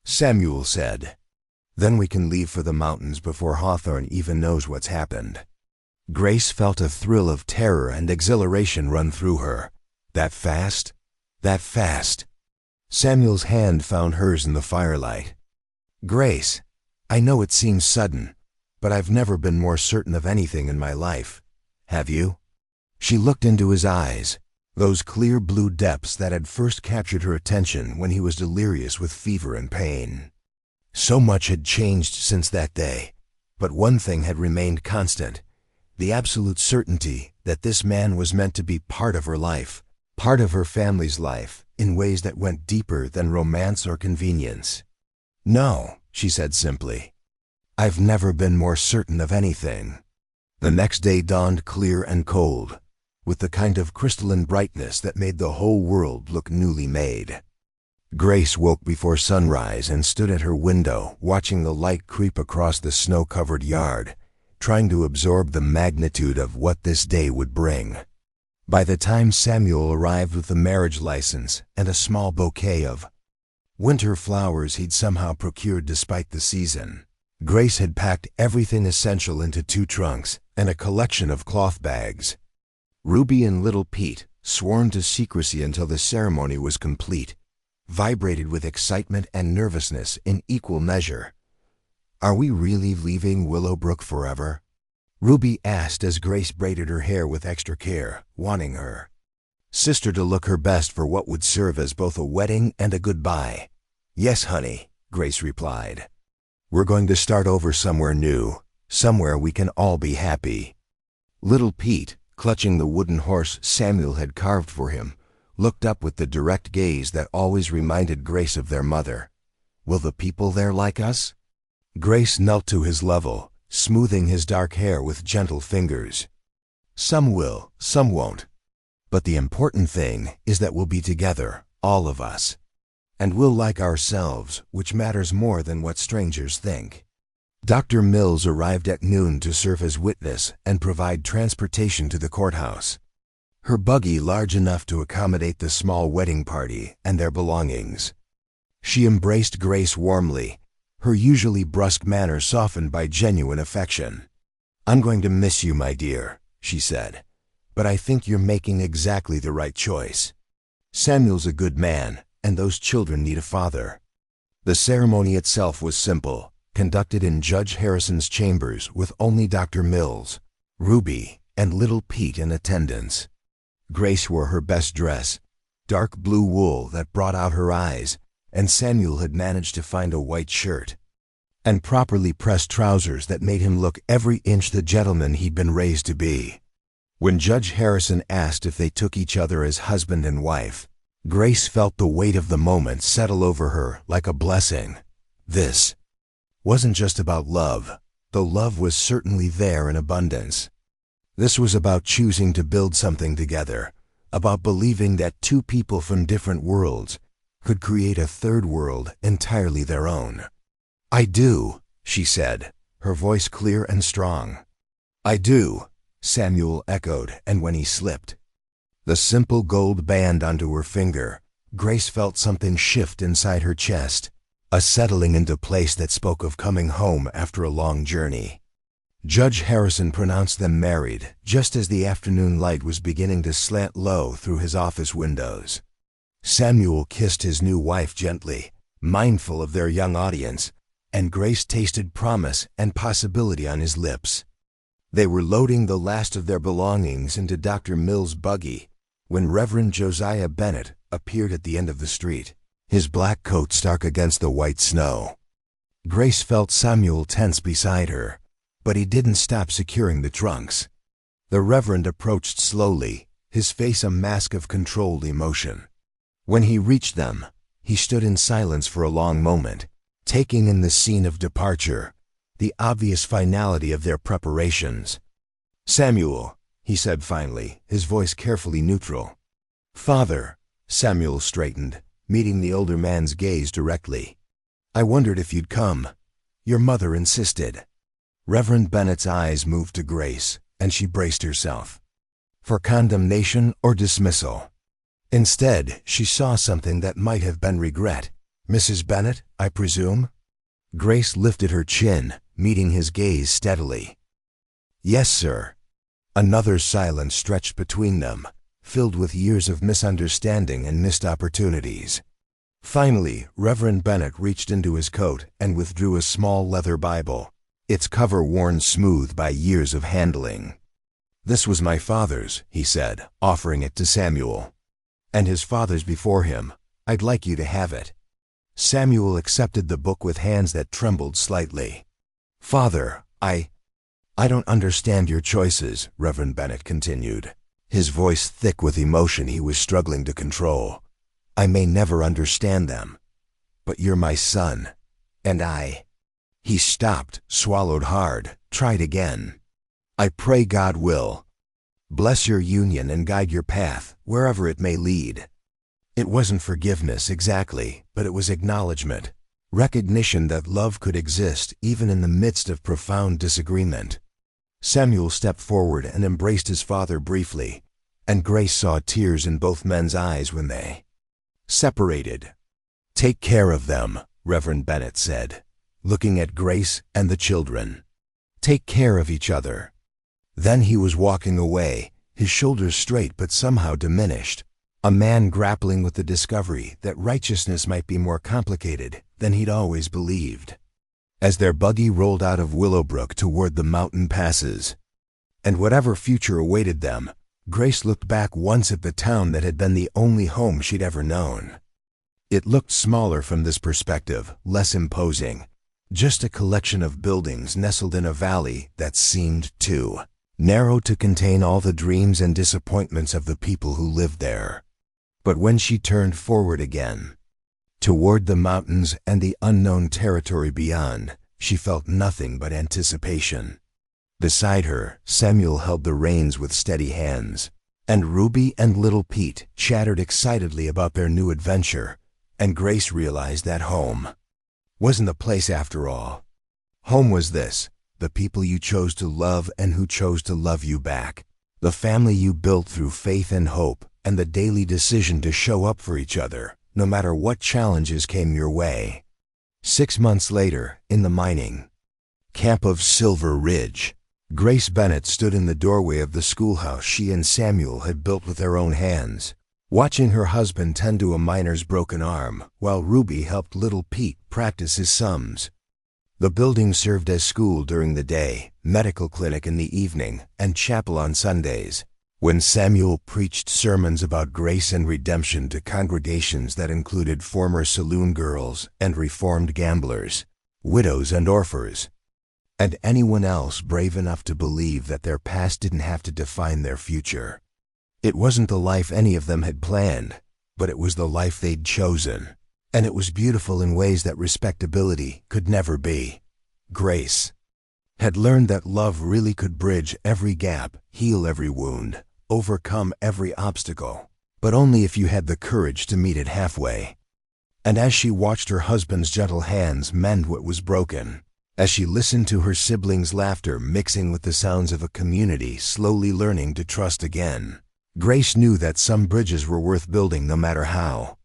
Speaker 1: Samuel said. "Then we can leave for the mountains before Hawthorne even knows what's happened." Grace felt a thrill of terror and exhilaration run through her. That fast? That fast? Samuel's hand found hers in the firelight. "Grace, I know it seems sudden, but I've never been more certain of anything in my life. Have you?" She looked into his eyes, those clear blue depths that had first captured her attention when he was delirious with fever and pain. So much had changed since that day, but one thing had remained constant, the absolute certainty that this man was meant to be part of her life, part of her family's life, in ways that went deeper than romance or convenience. "No," she said simply. "I've never been more certain of anything." The next day dawned clear and cold, with the kind of crystalline brightness that made the whole world look newly made. Grace woke before sunrise and stood at her window, watching the light creep across the snow-covered yard, trying to absorb the magnitude of what this day would bring. By the time Samuel arrived with the marriage license and a small bouquet of winter flowers he'd somehow procured despite the season, Grace had packed everything essential into 2 trunks and a collection of cloth bags. Ruby and little Pete, sworn to secrecy until the ceremony was complete, vibrated with excitement and nervousness in equal measure. "Are we really leaving Willowbrook forever?" Ruby asked as Grace braided her hair with extra care, wanting her sister to look her best for what would serve as both a wedding and a goodbye. "Yes, honey," Grace replied. "We're going to start over somewhere new, somewhere we can all be happy." Little Pete, clutching the wooden horse Samuel had carved for him, looked up with the direct gaze that always reminded Grace of their mother. "Will the people there like us?" Grace knelt to his level, smoothing his dark hair with gentle fingers. "Some will, some won't. But the important thing is that we'll be together, all of us. And we'll like ourselves, which matters more than what strangers think." Dr. Mills arrived at noon to serve as witness and provide transportation to the courthouse. Her buggy large enough to accommodate the small wedding party and their belongings. She embraced Grace warmly, her usually brusque manner softened by genuine affection. "I'm going to miss you, my dear," she said, "but I think you're making exactly the right choice. Samuel's a good man, and those children need a father." The ceremony itself was simple, conducted in Judge Harrison's chambers with only Dr. Mills, Ruby, and little Pete in attendance. Grace wore her best dress, dark blue wool that brought out her eyes, and Samuel had managed to find a white shirt and properly pressed trousers that made him look every inch the gentleman he'd been raised to be. When Judge Harrison asked if they took each other as husband and wife, Grace felt the weight of the moment settle over her like a blessing. This wasn't just about love, though love was certainly there in abundance. This was about choosing to build something together, about believing that 2 people from different worlds could create a third world entirely their own. "I do," she said, her voice clear and strong. "I do," Samuel echoed, and when he slipped the simple gold band onto her finger, Grace felt something shift inside her chest, a settling into place that spoke of coming home after a long journey. Judge Harrison pronounced them married just as the afternoon light was beginning to slant low through his office windows. Samuel kissed his new wife gently, mindful of their young audience, and Grace tasted promise and possibility on his lips. They were loading the last of their belongings into Dr. Mills' buggy when Reverend Josiah Bennett appeared at the end of the street, his black coat stark against the white snow. Grace felt Samuel tense beside her, but he didn't stop securing the trunks. The Reverend approached slowly, his face a mask of controlled emotion. When he reached them, he stood in silence for a long moment, taking in the scene of departure, the obvious finality of their preparations. "Samuel," he said finally, his voice carefully neutral. "Father," Samuel straightened, meeting the older man's gaze directly. "I wondered if you'd come. Your mother insisted." Reverend Bennett's eyes moved to Grace, and she braced herself for condemnation or dismissal. Instead, she saw something that might have been regret. "Mrs. Bennett, I presume?" Grace lifted her chin, meeting his gaze steadily. "Yes, sir." Another silence stretched between them, filled with years of misunderstanding and missed opportunities. Finally, Reverend Bennett reached into his coat and withdrew a small leather Bible, its cover worn smooth by years of handling. "This was my father's," he said, offering it to Samuel. "And his father's before him. I'd like you to have it." Samuel accepted the book with hands that trembled slightly. "Father, I don't understand your choices," Reverend Bennett continued, his voice thick with emotion he was struggling to control. I may never understand them, but you're my son, and I—" He stopped, swallowed hard, tried again. "I pray God will bless your union and guide your path, wherever it may lead." It wasn't forgiveness exactly, but it was acknowledgement, recognition that love could exist even in the midst of profound disagreement. Samuel stepped forward and embraced his father briefly, and Grace saw tears in both men's eyes when they separated. "Take care of them," Reverend Bennett said, looking at Grace and the children. "Take care of each other." Then he was walking away, his shoulders straight but somehow diminished, a man grappling with the discovery that righteousness might be more complicated than he'd always believed. As their buggy rolled out of Willowbrook toward the mountain passes, and whatever future awaited them, Grace looked back once at the town that had been the only home she'd ever known. It looked smaller from this perspective, less imposing, just a collection of buildings nestled in a valley that seemed too narrow to contain all the dreams and disappointments of the people who lived there. But when she turned forward again, toward the mountains and the unknown territory beyond, she felt nothing but anticipation. Beside her, Samuel held the reins with steady hands, and Ruby and little Pete chattered excitedly about their new adventure, and Grace realized that home wasn't the place after all. Home was this: the people you chose to love and who chose to love you back, the family you built through faith and hope, and the daily decision to show up for each other, no matter what challenges came your way. 6 months later, in the mining camp of Silver Ridge, Grace Bennett stood in the doorway of the schoolhouse she and Samuel had built with their own hands, watching her husband tend to a miner's broken arm, while Ruby helped little Pete practice his sums. The building served as school during the day, medical clinic in the evening, and chapel on Sundays. When Samuel preached sermons about grace and redemption to congregations that included former saloon girls and reformed gamblers, widows and orphans, and anyone else brave enough to believe that their past didn't have to define their future. It wasn't the life any of them had planned, but it was the life they'd chosen, and it was beautiful in ways that respectability could never be. Grace had learned that love really could bridge every gap, heal every wound, overcome every obstacle, but only if you had the courage to meet it halfway. And as she watched her husband's gentle hands mend what was broken, as she listened to her siblings' laughter mixing with the sounds of a community slowly learning to trust again, Grace knew that some bridges were worth building no matter how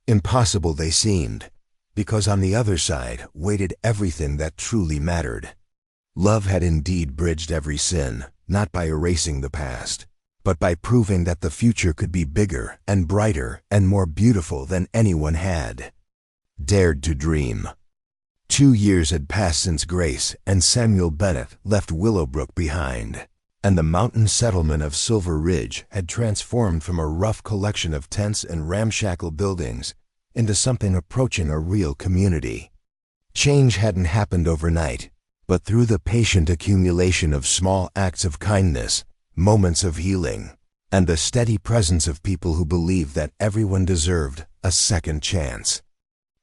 Speaker 1: impossible they seemed, because on the other side waited everything that truly mattered. Love had indeed bridged every sin, not by erasing the past, but by proving that the future could be bigger and brighter and more beautiful than anyone had dared to dream. 2 years had passed since Grace and Samuel Bennett left Willowbrook behind, and the mountain settlement of Silver Ridge had transformed from a rough collection of tents and ramshackle buildings into something approaching a real community. Change hadn't happened overnight, but through the patient accumulation of small acts of kindness, moments of healing, and the steady presence of people who believed that everyone deserved a second chance.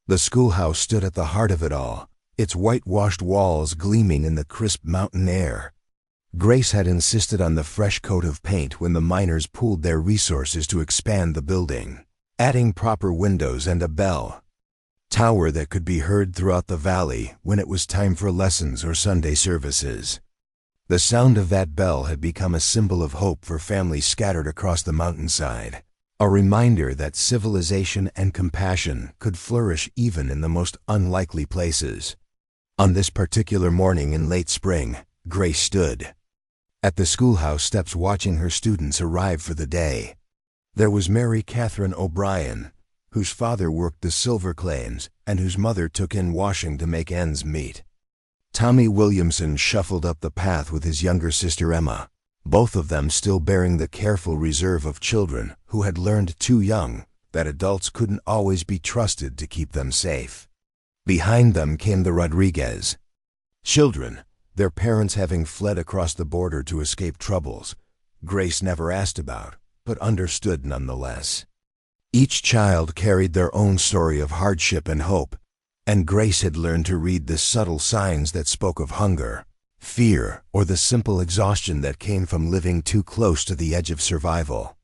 Speaker 1: The schoolhouse stood at the heart of it all, its whitewashed walls gleaming in the crisp mountain air. Grace had insisted on the fresh coat of paint when the miners pooled their resources to expand the building, adding proper windows and a bell tower that could be heard throughout the valley when it was time for lessons or Sunday services. The sound of that bell had become a symbol of hope for families scattered across the mountainside, a reminder that civilization and compassion could flourish even in the most unlikely places. On this particular morning in late spring, Grace stood at the schoolhouse steps watching her students arrive for the day. There was Mary Catherine O'Brien, whose father worked the silver claims and whose mother took in washing to make ends meet. Tommy Williamson shuffled up the path with his younger sister Emma, both of them still bearing the careful reserve of children who had learned too young that adults couldn't always be trusted to keep them safe. Behind them came the Rodriguez children, their parents having fled across the border to escape troubles Grace never asked about, but understood nonetheless. Each child carried their own story of hardship and hope, and Grace had learned to read the subtle signs that spoke of hunger, fear, or the simple exhaustion that came from living too close to the edge of survival.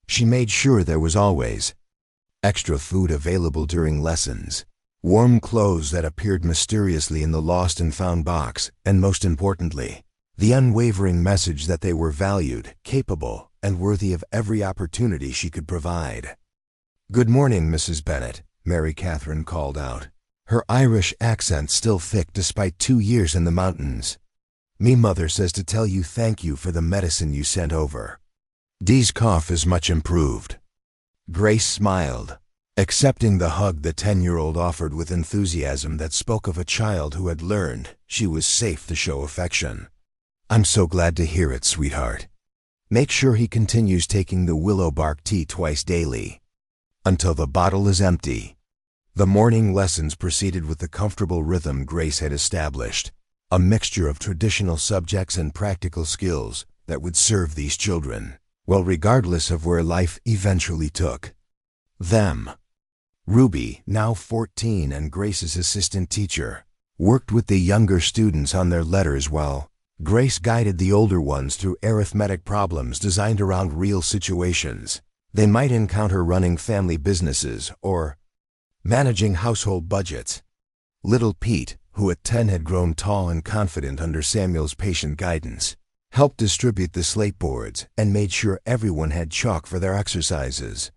Speaker 1: She made sure there was always extra food available during lessons, warm clothes that appeared mysteriously in the lost and found box, and most importantly, the unwavering message that they were valued, capable, and worthy of every opportunity she could provide. "Good morning, Mrs. Bennet," Mary Catherine called out, her Irish accent still thick despite 2 years in the mountains. "Me mother says to tell you thank you for the medicine you sent over. Dee's cough is much improved." Grace smiled, accepting the hug the 10-year-old offered with enthusiasm that spoke of a child who had learned she was safe to show affection. "I'm so glad to hear it, sweetheart. Make sure he continues taking the willow bark tea twice daily, until the bottle is empty." The morning lessons proceeded with the comfortable rhythm Grace had established, a mixture of traditional subjects and practical skills that would serve these children, well, regardless of where life eventually took them. Ruby, now 14 and Grace's assistant teacher, worked with the younger students on their letters while Grace guided the older ones through arithmetic problems designed around real situations they might encounter running family businesses or managing household budgets. Little Pete, who at 10 had grown tall and confident under Samuel's patient guidance, helped distribute the slate boards and made sure everyone had chalk for their exercises.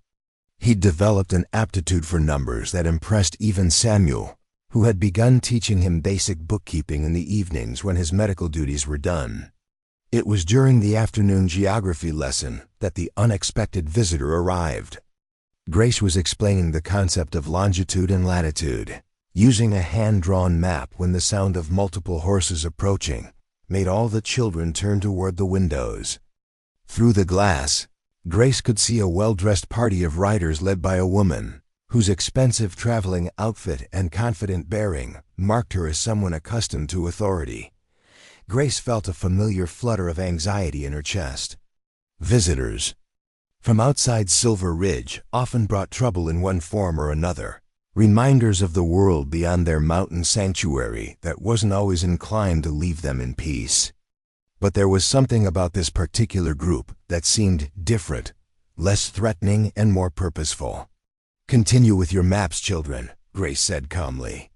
Speaker 1: He'd developed an aptitude for numbers that impressed even Samuel, who had begun teaching him basic bookkeeping in the evenings when his medical duties were done. It was during the afternoon geography lesson that the unexpected visitor arrived. Grace was explaining the concept of longitude and latitude, using a hand-drawn map when the sound of multiple horses approaching made all the children turn toward the windows. Through the glass, Grace could see a well-dressed party of riders led by a woman, whose expensive traveling outfit and confident bearing marked her as someone accustomed to authority. Grace felt a familiar flutter of anxiety in her chest. Visitors from outside Silver Ridge often brought trouble in one form or another, reminders of the world beyond their mountain sanctuary that wasn't always inclined to leave them in peace. But there was something about this particular group that seemed different, less threatening and more purposeful. "Continue with your maps, children," Grace said calmly.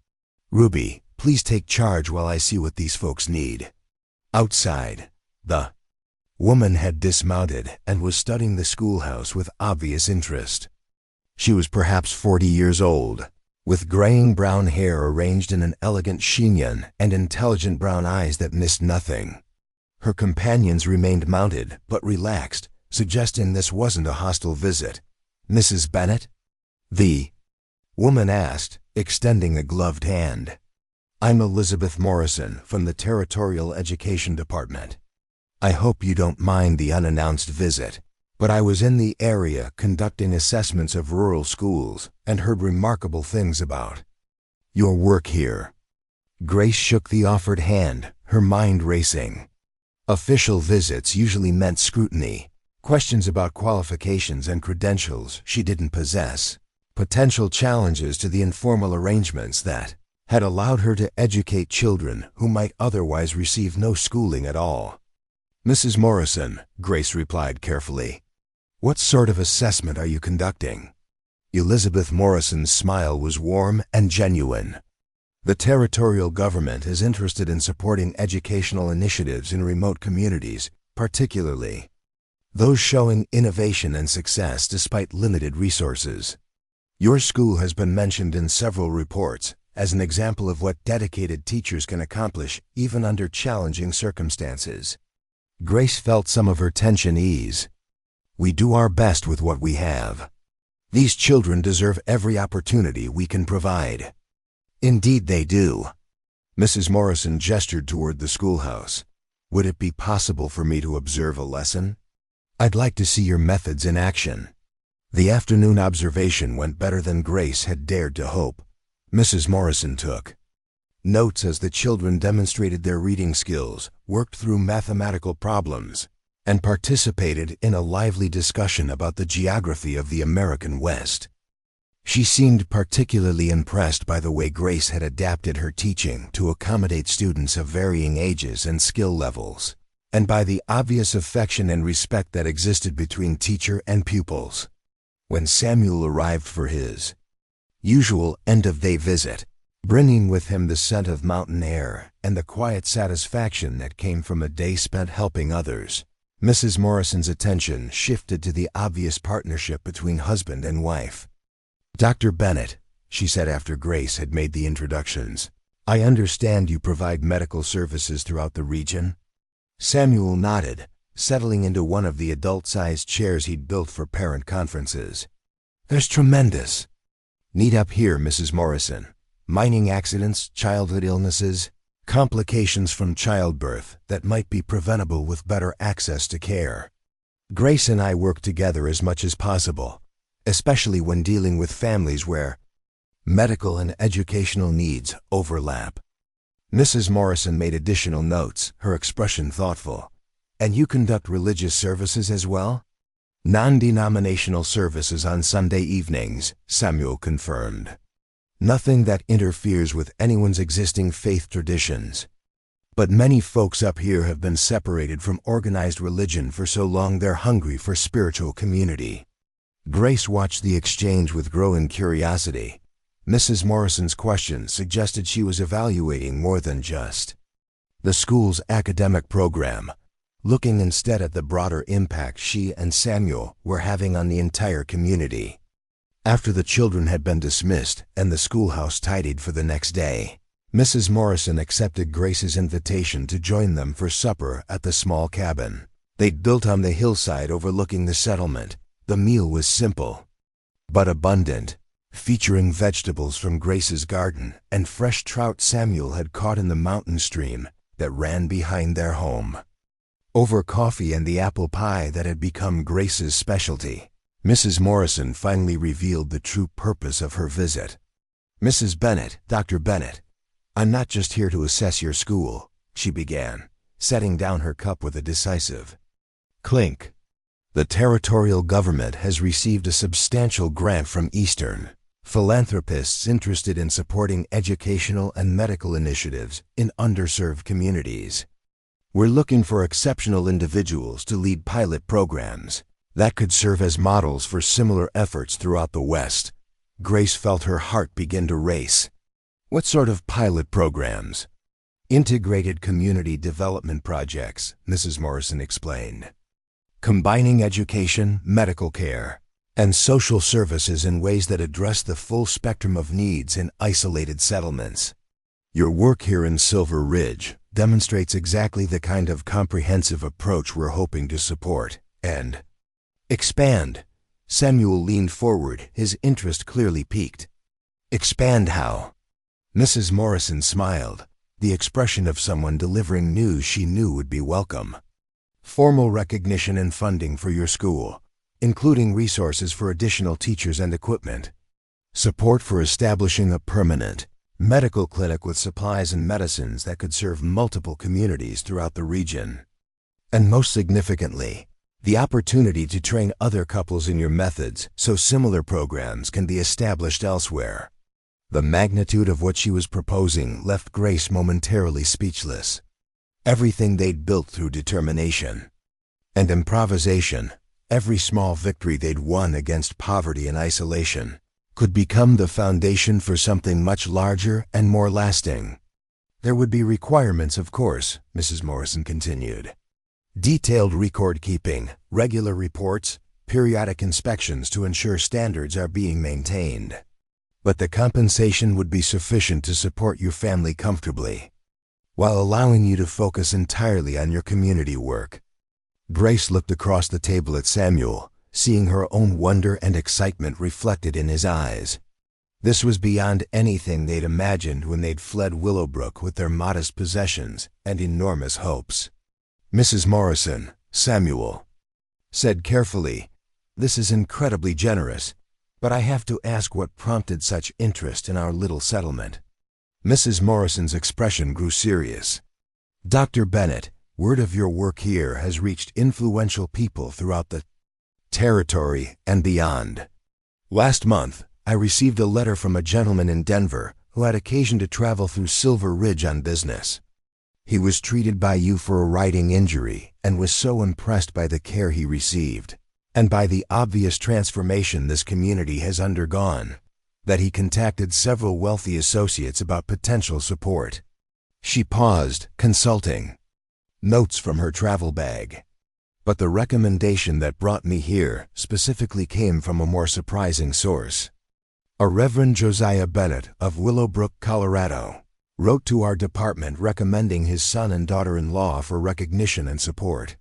Speaker 1: "Ruby, please take charge while I see what these folks need." Outside, the woman had dismounted and was studying the schoolhouse with obvious interest. She was perhaps 40 years old, with graying brown hair arranged in an elegant chignon and intelligent brown eyes that missed nothing. Her companions remained mounted but relaxed, suggesting this wasn't a hostile visit. "Mrs. Bennet?" the woman asked, extending a gloved hand. "I'm Elizabeth Morrison from the Territorial Education Department. I hope you don't mind the unannounced visit, but I was in the area conducting assessments of rural schools and heard remarkable things about your work here." Grace shook the offered hand, her mind racing. Official visits usually meant scrutiny, questions about qualifications and credentials she didn't possess, potential challenges to the informal arrangements that had allowed her to educate children who might otherwise receive no schooling at all. "Mrs. Morrison," Grace replied carefully, "what sort of assessment are you conducting?" Elizabeth Morrison's smile was warm and genuine. "The territorial government is interested in supporting educational initiatives in remote communities, particularly those showing innovation and success despite limited resources. Your school has been mentioned in several reports as an example of what dedicated teachers can accomplish even under challenging circumstances." Grace felt some of her tension ease. "We do our best with what we have. These children deserve every opportunity we can provide." "Indeed they do." Mrs. Morrison gestured toward the schoolhouse. "Would it be possible for me to observe a lesson? I'd like to see your methods in action." The afternoon observation went better than Grace had dared to hope. Mrs. Morrison took notes as the children demonstrated their reading skills, worked through mathematical problems, and participated in a lively discussion about the geography of the American West. She seemed particularly impressed by the way Grace had adapted her teaching to accommodate students of varying ages and skill levels, and by the obvious affection and respect that existed between teacher and pupils. When Samuel arrived for his usual end-of-day visit, bringing with him the scent of mountain air and the quiet satisfaction that came from a day spent helping others, Mrs. Morrison's attention shifted to the obvious partnership between husband and wife. "Dr. Bennett," she said after Grace had made the introductions, "I understand you provide medical services throughout the region?" Samuel nodded, settling into one of the adult-sized chairs he'd built for parent conferences. "There's tremendous need up here, Mrs. Morrison. Mining accidents, childhood illnesses, complications from childbirth that might be preventable with better access to care. Grace and I work together as much as possible, especially when dealing with families where medical and educational needs overlap." Mrs. Morrison made additional notes, her expression thoughtful. "And you conduct religious services as well?" "Non-denominational services on Sunday evenings," Samuel confirmed. "Nothing that interferes with anyone's existing faith traditions. But many folks up here have been separated from organized religion for so long they're hungry for spiritual community." Grace watched the exchange with growing curiosity. Mrs. Morrison's question suggested she was evaluating more than just the school's academic program, looking instead at the broader impact she and Samuel were having on the entire community. After the children had been dismissed and the schoolhouse tidied for the next day, Mrs. Morrison accepted Grace's invitation to join them for supper at the small cabin they'd built on the hillside overlooking the settlement. The meal was simple but abundant, featuring vegetables from Grace's garden and fresh trout Samuel had caught in the mountain stream that ran behind their home. Over coffee and the apple pie that had become Grace's specialty, Mrs. Morrison finally revealed the true purpose of her visit. "Mrs. Bennett, Dr. Bennett, I'm not just here to assess your school," she began, setting down her cup with a decisive clink. "The territorial government has received a substantial grant from Eastern philanthropists interested in supporting educational and medical initiatives in underserved communities. We're looking for exceptional individuals to lead pilot programs that could serve as models for similar efforts throughout the West." Grace felt her heart begin to race. "What sort of pilot programs?" "Integrated community development projects," Mrs. Morrison explained. "Combining education, medical care, and social services in ways that address the full spectrum of needs in isolated settlements. Your work here in Silver Ridge demonstrates exactly the kind of comprehensive approach we're hoping to support and expand." Samuel leaned forward, his interest clearly piqued. "Expand how?" Mrs. Morrison smiled, the expression of someone delivering news she knew would be welcome. "Formal recognition and funding for your school, including resources for additional teachers and equipment. Support for establishing a permanent medical clinic with supplies and medicines that could serve multiple communities throughout the region. And most significantly, the opportunity to train other couples in your methods so similar programs can be established elsewhere." The magnitude of what she was proposing left Grace momentarily speechless. Everything they'd built through determination and improvisation, every small victory they'd won against poverty and isolation, could become the foundation for something much larger and more lasting. "There would be requirements, of course," Mrs. Morrison continued. "Detailed record keeping, regular reports, periodic inspections to ensure standards are being maintained. But the compensation would be sufficient to support your family comfortably, while allowing you to focus entirely on your community work." Grace looked across the table at Samuel, seeing her own wonder and excitement reflected in his eyes. This was beyond anything they'd imagined when they'd fled Willowbrook with their modest possessions and enormous hopes. "Mrs. Morrison," Samuel said carefully, "this is incredibly generous, but I have to ask what prompted such interest in our little settlement." Mrs. Morrison's expression grew serious. "Dr. Bennett, Word of your work here has reached influential people throughout the territory and beyond. Last month, I received a letter from a gentleman in Denver who had occasion to travel through Silver Ridge on business. He was treated by you for a riding injury and was so impressed by the care he received and by the obvious transformation this community has undergone that he contacted several wealthy associates about potential support. She paused, consulting notes from her travel bag. But the recommendation that brought me here specifically came from a more surprising source. A Reverend Josiah Bennett of Willowbrook, Colorado, wrote to our department recommending his son and daughter-in-law for recognition and support.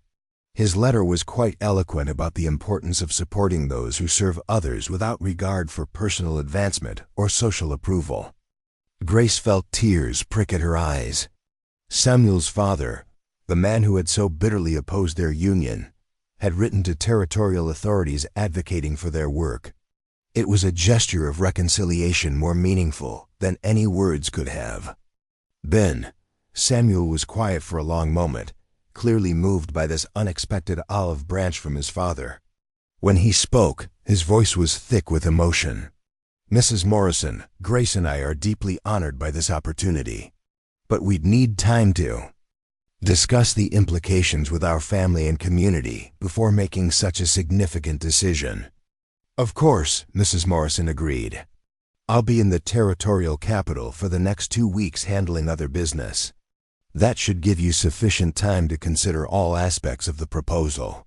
Speaker 1: His letter was quite eloquent about the importance of supporting those who serve others without regard for personal advancement or social approval. Grace felt tears prick at her eyes. Samuel's father, the man who had so bitterly opposed their union, had written to territorial authorities advocating for their work. It was a gesture of reconciliation more meaningful than any words could have. Then, Samuel was quiet for a long moment, clearly moved by this unexpected olive branch from his father. When he spoke, his voice was thick with emotion. "Mrs. Morrison, Grace and I are deeply honored by this opportunity, but we'd need time to discuss the implications with our family and community before making such a significant decision." "Of course," Mrs. Morrison agreed. "I'll be in the territorial capital for the next 2 weeks handling other business. That should give you sufficient time to consider all aspects of the proposal."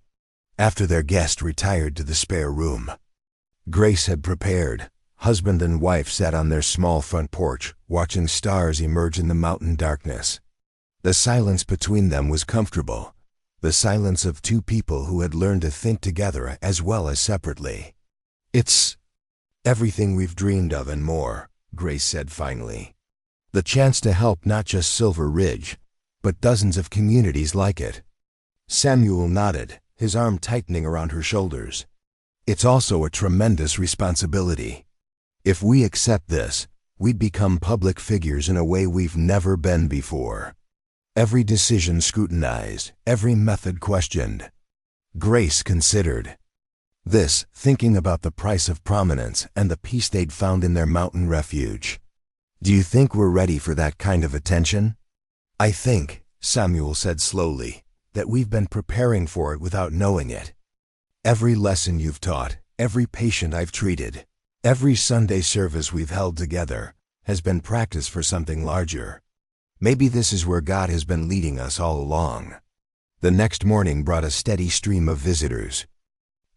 Speaker 1: After their guest retired to the spare room, Grace had prepared. Husband and wife sat on their small front porch, watching stars emerge in the mountain darkness. The silence between them was comfortable, the silence of two people who had learned to think together as well as separately. "It's everything we've dreamed of and more," Grace said finally. "The chance to help not just Silver Ridge, but dozens of communities like it." Samuel nodded, his arm tightening around her shoulders. "It's also a tremendous responsibility. If we accept this, we'd become public figures in a way we've never been before. Every decision scrutinized, every method questioned." Grace considered this, thinking about the price of prominence and the peace they'd found in their mountain refuge. "Do you think we're ready for that kind of attention?" "I think," Samuel said slowly, "that we've been preparing for it without knowing it. Every lesson you've taught, every patient I've treated, every Sunday service we've held together has been practice for something larger. Maybe this is where God has been leading us all along." The next morning brought a steady stream of visitors.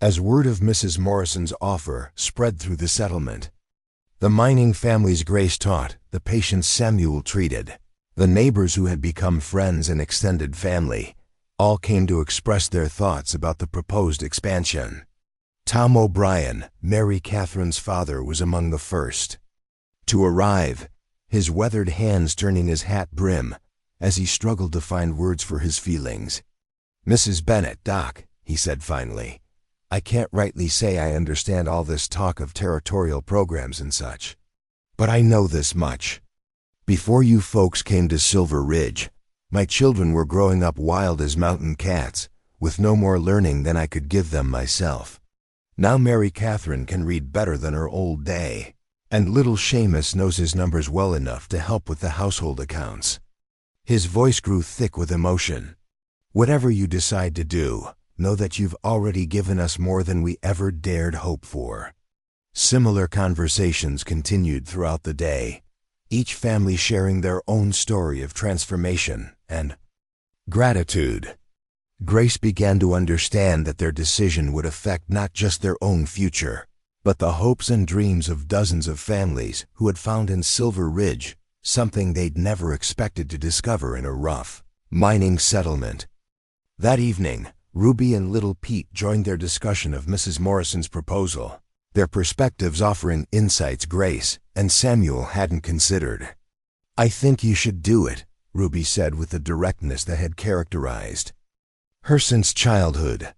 Speaker 1: As word of Mrs. Morrison's offer spread through the settlement, the mining families Grace taught, the patients Samuel treated, the neighbors who had become friends and extended family, all came to express their thoughts about the proposed expansion. Tom O'Brien, Mary Catherine's father, was among the first to arrive, his weathered hands turning his hat brim as he struggled to find words for his feelings. "Mrs. Bennett, Doc," he said finally, "I can't rightly say I understand all this talk of territorial programs and such. But I know this much. Before you folks came to Silver Ridge, my children were growing up wild as mountain cats, with no more learning than I could give them myself. Now Mary Catherine can read better than her old day, and little Seamus knows his numbers well enough to help with the household accounts." His voice grew thick with emotion. "Whatever you decide to do, know that you've already given us more than we ever dared hope for." Similar conversations continued throughout the day, each family sharing their own story of transformation and gratitude. Grace began to understand that their decision would affect not just their own future, but the hopes and dreams of dozens of families who had found in Silver Ridge something they'd never expected to discover in a rough mining settlement. That evening, Ruby and little Pete joined their discussion of Mrs. Morrison's proposal, their perspectives offering insights Grace and Samuel hadn't considered. "I think you should do it," Ruby said with the directness that had characterized her since childhood.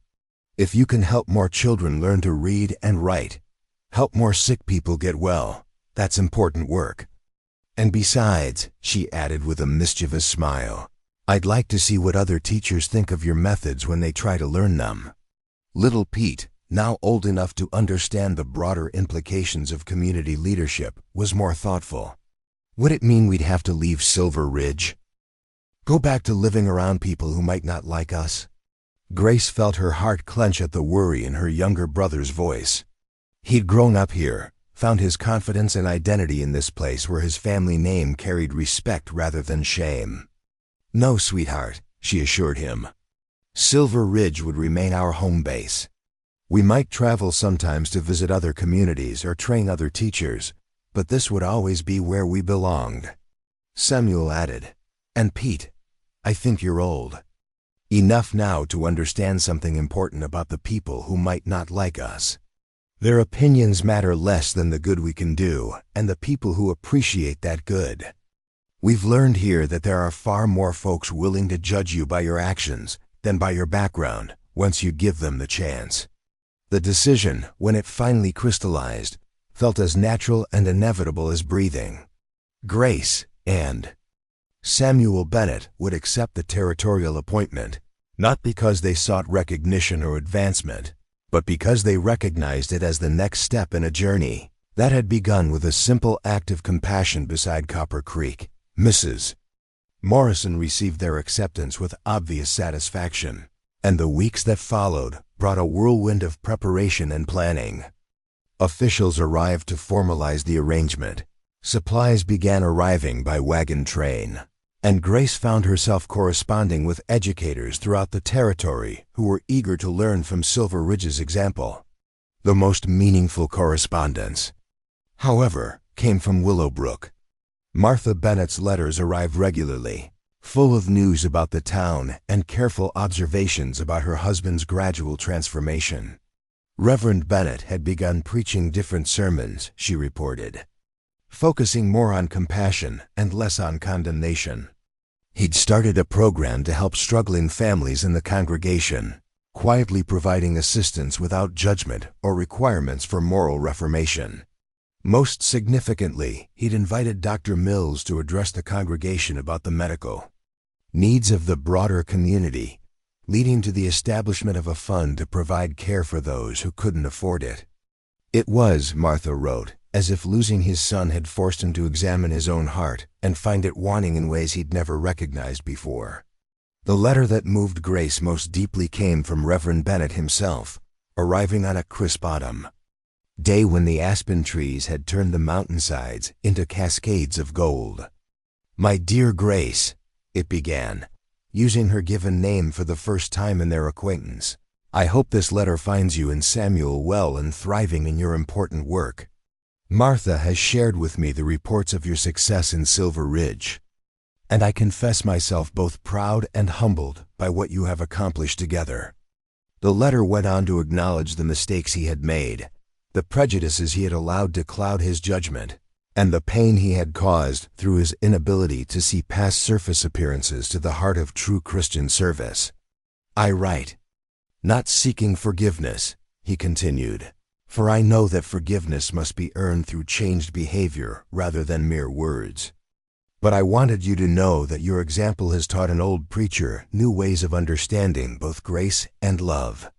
Speaker 1: "If you can help more children learn to read and write, help more sick people get well, that's important work. And besides," she added with a mischievous smile, I'd like to see what other teachers think of your methods when they try to learn them. Little Pete, now old enough to understand the broader implications of community leadership, was more thoughtful. Would it mean we'd have to leave Silver Ridge? Go back to living around people who might not like us? Grace felt her heart clench at the worry in her younger brother's voice. He'd grown up here, found his confidence and identity in this place where his family name carried respect rather than shame. No, sweetheart, she assured him. Silver Ridge would remain our home base. We might travel sometimes to visit other communities or train other teachers, but this would always be where we belonged. Samuel added, "And Pete, I think you're old. Enough now to understand something important about the people who might not like us. Their opinions matter less than the good we can do, and the people who appreciate that good. We've learned here that there are far more folks willing to judge you by your actions than by your background once you give them the chance." The decision, when it finally crystallized, felt as natural and inevitable as breathing. Grace and Samuel Bennett would accept the territorial appointment, not because they sought recognition or advancement, but because they recognized it as the next step in a journey that had begun with a simple act of compassion beside Copper Creek. Mrs. Morrison received their acceptance with obvious satisfaction, and the weeks that followed brought a whirlwind of preparation and planning. Officials arrived to formalize the arrangement. Supplies began arriving by wagon train, and Grace found herself corresponding with educators throughout the territory who were eager to learn from Silver Ridge's example. The most meaningful correspondence, however, came from Willowbrook. Martha Bennett's letters arrived regularly, full of news about the town and careful observations about her husband's gradual transformation. Reverend Bennett had begun preaching different sermons, she reported, focusing more on compassion and less on condemnation. He'd started a program to help struggling families in the congregation, quietly providing assistance without judgment or requirements for moral reformation. Most significantly, he'd invited Dr. Mills to address the congregation about the medical needs of the broader community, leading to the establishment of a fund to provide care for those who couldn't afford it. It was, Martha wrote, as if losing his son had forced him to examine his own heart and find it wanting in ways he'd never recognized before. The letter that moved Grace most deeply came from Reverend Bennett himself, arriving on a crisp autumn day when the aspen trees had turned the mountainsides into cascades of gold. "My dear Grace," it began, using her given name for the first time in their acquaintance, "I hope this letter finds you and Samuel well and thriving in your important work. Martha has shared with me the reports of your success in Silver Ridge, and I confess myself both proud and humbled by what you have accomplished together." The letter went on to acknowledge the mistakes he had made, the prejudices he had allowed to cloud his judgment, and the pain he had caused through his inability to see past surface appearances to the heart of true Christian service. "I write, not seeking forgiveness," he continued, "for I know that forgiveness must be earned through changed behavior rather than mere words. But I wanted you to know that your example has taught an old preacher new ways of understanding both grace and love.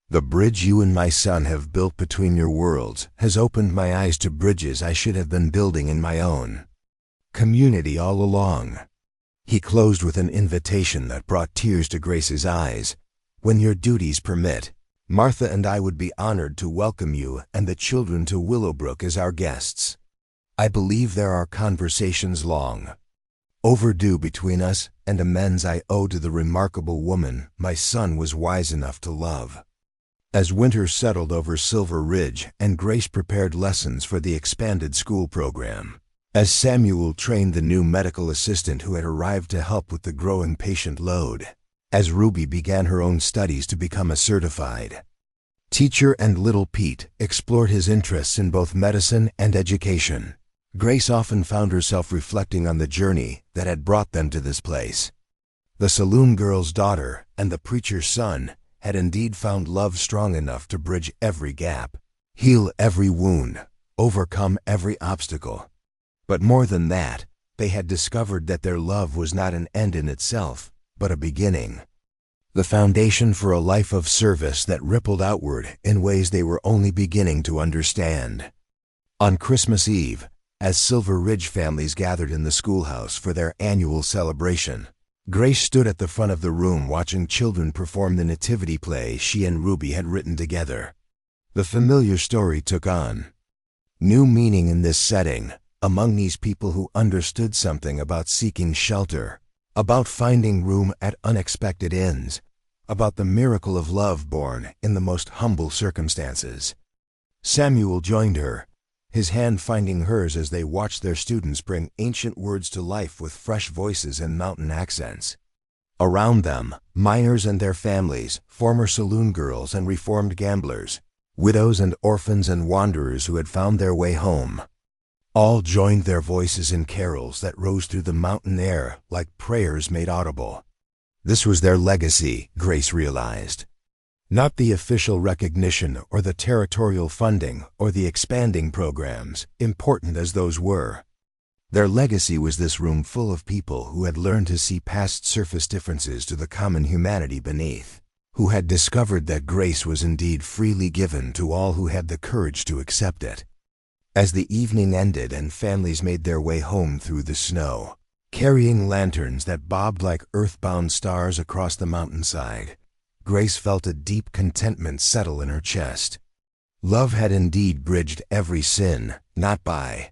Speaker 1: The bridge you and my son have built between your worlds has opened my eyes to bridges I should have been building in my own community all along." He closed with an invitation that brought tears to Grace's eyes. "When your duties permit, Martha and I would be honored to welcome you and the children to Willowbrook as our guests. I believe there are conversations long overdue between us and amends I owe to the remarkable woman my son was wise enough to love." As winter settled over Silver Ridge and Grace prepared lessons for the expanded school program, as Samuel trained the new medical assistant who had arrived to help with the growing patient load, as Ruby began her own studies to become a certified teacher and little Pete explored his interests in both medicine and education, Grace often found herself reflecting on the journey that had brought them to this place. The saloon girl's daughter and the preacher's son had indeed found love strong enough to bridge every gap, heal every wound, overcome every obstacle. But more than that, they had discovered that their love was not an end in itself, but a beginning. The foundation for a life of service that rippled outward in ways they were only beginning to understand. On Christmas Eve, as Silver Ridge families gathered in the schoolhouse for their annual celebration, Grace stood at the front of the room watching children perform the nativity play she and Ruby had written together. The familiar story took on new meaning in this setting, among these people who understood something about seeking shelter, about finding room at unexpected inns, about the miracle of love born in the most humble circumstances. Samuel joined her, his hand finding hers as they watched their students bring ancient words to life with fresh voices and mountain accents. Around them, miners and their families, former saloon girls and reformed gamblers, widows and orphans and wanderers who had found their way home. All joined their voices in carols that rose through the mountain air like prayers made audible. This was their legacy, Grace realized. Not the official recognition or the territorial funding or the expanding programs, important as those were. Their legacy was this room full of people who had learned to see past surface differences to the common humanity beneath, who had discovered that grace was indeed freely given to all who had the courage to accept it. As the evening ended and families made their way home through the snow, carrying lanterns that bobbed like earthbound stars across the mountainside, Grace felt a deep contentment settle in her chest. Love had indeed bridged every sin, not by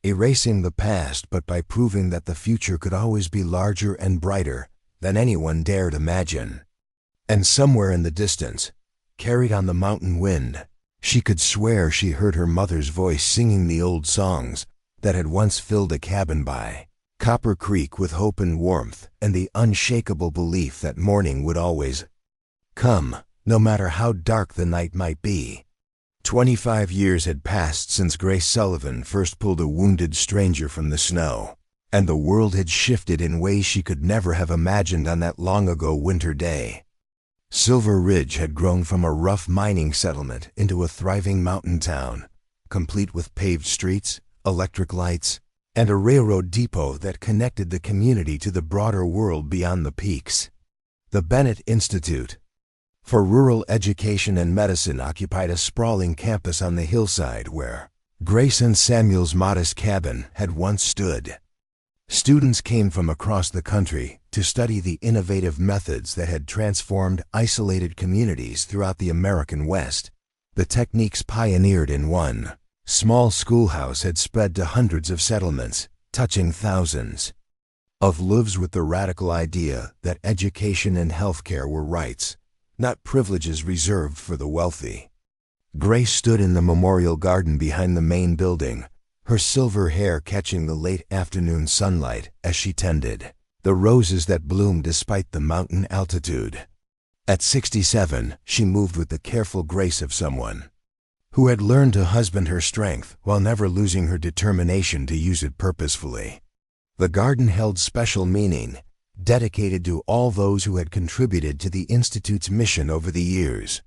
Speaker 1: erasing the past, but by proving that the future could always be larger and brighter than anyone dared imagine. And somewhere in the distance, carried on the mountain wind, she could swear she heard her mother's voice singing the old songs that had once filled a cabin by Copper Creek with hope and warmth and the unshakable belief that morning would always come, no matter how dark the night might be. 25 years had passed since Grace Sullivan first pulled a wounded stranger from the snow, and the world had shifted in ways she could never have imagined on that long-ago winter day. Silver Ridge had grown from a rough mining settlement into a thriving mountain town, complete with paved streets, electric lights, and a railroad depot that connected the community to the broader world beyond the peaks. The Bennett Institute for Rural Education and Medicine occupied a sprawling campus on the hillside where Grace and Samuel's modest cabin had once stood. Students came from across the country to study the innovative methods that had transformed isolated communities throughout the American West. The techniques pioneered in one small schoolhouse had spread to hundreds of settlements, touching thousands of lives with the radical idea that education and healthcare were rights, not privileges reserved for the wealthy. Grace stood in the memorial garden behind the main building, her silver hair catching the late afternoon sunlight as she tended the roses that bloomed despite the mountain altitude. At 67, she moved with the careful grace of someone who had learned to husband her strength while never losing her determination to use it purposefully. The garden held special meaning, dedicated to all those who had contributed to the Institute's mission over the years.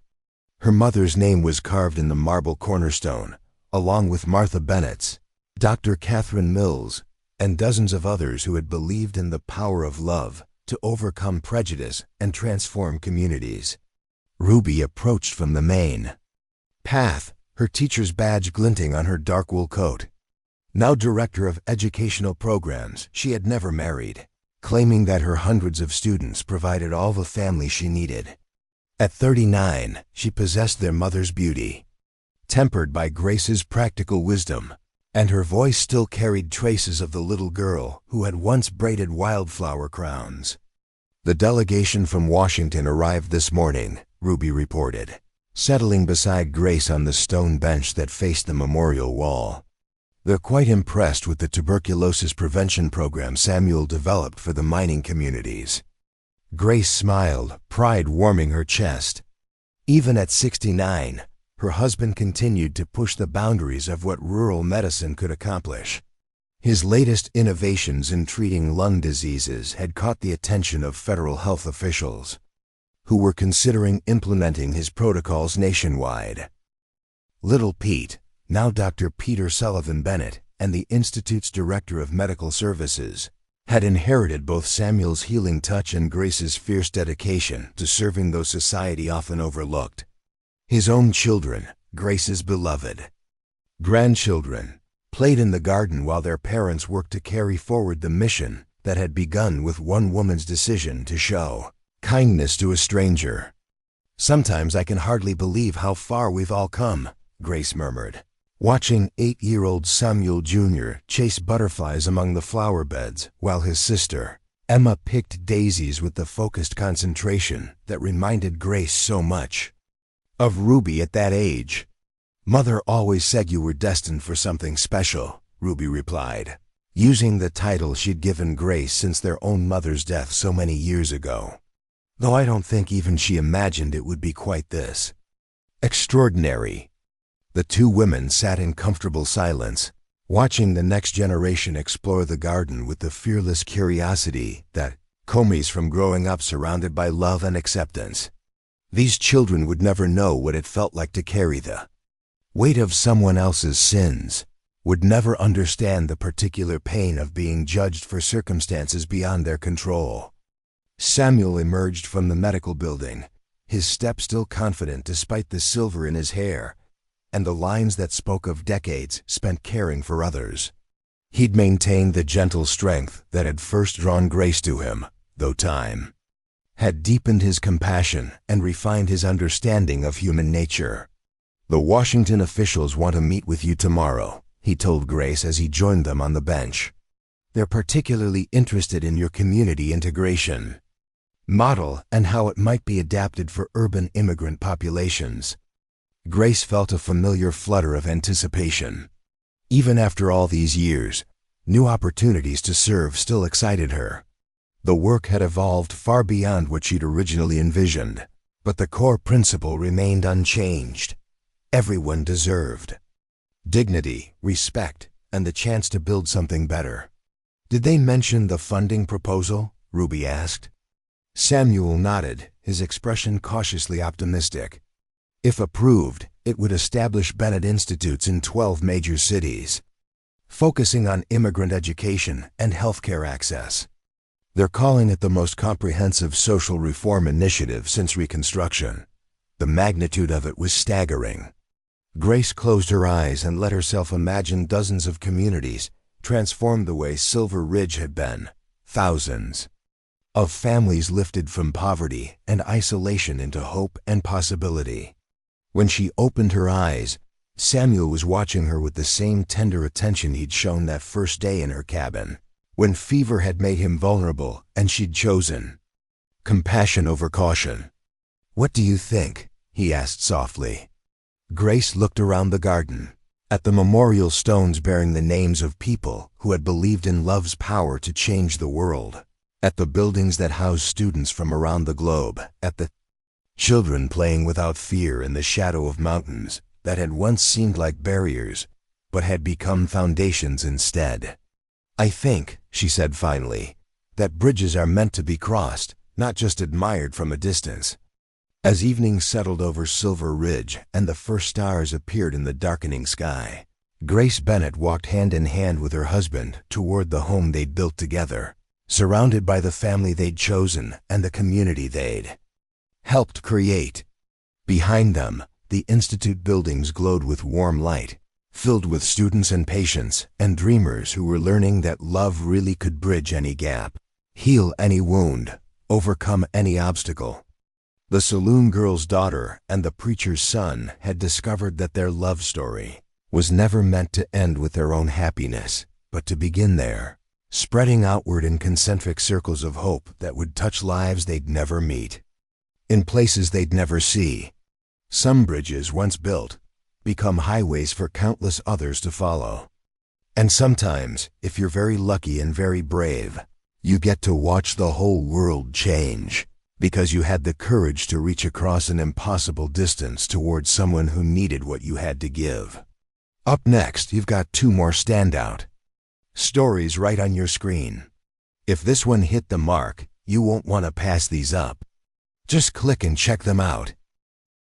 Speaker 1: Her mother's name was carved in the marble cornerstone, along with Martha Bennett's, Dr. Catherine Mills, and dozens of others who had believed in the power of love to overcome prejudice and transform communities. Ruby approached from the main path, her teacher's badge glinting on her dark wool coat. Now director of educational programs, she had never married, claiming that her hundreds of students provided all the family she needed. At 39, she possessed their mother's beauty, tempered by Grace's practical wisdom, and her voice still carried traces of the little girl who had once braided wildflower crowns. The delegation from Washington arrived this morning, Ruby reported, settling beside Grace on the stone bench that faced the memorial wall. They're quite impressed with the tuberculosis prevention program Samuel developed for the mining communities. Grace smiled, pride warming her chest. Even at 69, her husband continued to push the boundaries of what rural medicine could accomplish. His latest innovations in treating lung diseases had caught the attention of federal health officials, who were considering implementing his protocols nationwide. Little Pete, now Dr. Peter Sullivan Bennett, and the Institute's Director of Medical Services, had inherited both Samuel's healing touch and Grace's fierce dedication to serving those society often overlooked. His own children, Grace's beloved grandchildren, played in the garden while their parents worked to carry forward the mission that had begun with one woman's decision to show kindness to a stranger. "Sometimes I can hardly believe how far we've all come," Grace murmured, watching 8-year-old Samuel Jr. chase butterflies among the flower beds while his sister, Emma, picked daisies with the focused concentration that reminded Grace so much of Ruby at that age. "Mother always said you were destined for something special," Ruby replied, using the title she'd given Grace since their own mother's death so many years ago. "Though I don't think even she imagined it would be quite this extraordinary." The two women sat in comfortable silence, watching the next generation explore the garden with the fearless curiosity that comes from growing up surrounded by love and acceptance. These children would never know what it felt like to carry the weight of someone else's sins, would never understand the particular pain of being judged for circumstances beyond their control. Samuel emerged from the medical building, his step still confident despite the silver in his hair and the lines that spoke of decades spent caring for others. He'd maintained the gentle strength that had first drawn Grace to him, though time had deepened his compassion and refined his understanding of human nature. "The Washington officials want to meet with you tomorrow," he told Grace as he joined them on the bench. "They're particularly interested in your community integration model and how it might be adapted for urban immigrant populations." Grace felt a familiar flutter of anticipation. Even after all these years, new opportunities to serve still excited her. The work had evolved far beyond what she'd originally envisioned, but the core principle remained unchanged. Everyone deserved dignity, respect, and the chance to build something better. "Did they mention the funding proposal?" Ruby asked. Samuel nodded, his expression cautiously optimistic. "If approved, it would establish Bennett Institutes in 12 major cities, focusing on immigrant education and healthcare access. They're calling it the most comprehensive social reform initiative since Reconstruction." The magnitude of it was staggering. Grace closed her eyes and let herself imagine dozens of communities transformed the way Silver Ridge had been. Thousands of families lifted from poverty and isolation into hope and possibility. When she opened her eyes, Samuel was watching her with the same tender attention he'd shown that first day in her cabin, when fever had made him vulnerable and she'd chosen compassion over caution. "What do you think?" he asked softly. Grace looked around the garden, at the memorial stones bearing the names of people who had believed in love's power to change the world, at the buildings that housed students from around the globe, at the children playing without fear in the shadow of mountains that had once seemed like barriers, but had become foundations instead. "I think," she said finally, "that bridges are meant to be crossed, not just admired from a distance." As evening settled over Silver Ridge and the first stars appeared in the darkening sky, Grace Bennett walked hand in hand with her husband toward the home they'd built together, surrounded by the family they'd chosen and the community they'd helped create. Behind them, the institute buildings glowed with warm light, filled with students and patients and dreamers who were learning that love really could bridge any gap, heal any wound, overcome any obstacle. The saloon girl's daughter and the preacher's son had discovered that their love story was never meant to end with their own happiness, but to begin there, spreading outward in concentric circles of hope that would touch lives they'd never meet, in places they'd never see. Some bridges, once built, become highways for countless others to follow. And sometimes, if you're very lucky and very brave, you get to watch the whole world change, because you had the courage to reach across an impossible distance towards someone who needed what you had to give. Up next, you've got 2 more standout stories right on your screen. If this one hit the mark, you won't want to pass these up. Just click and check them out.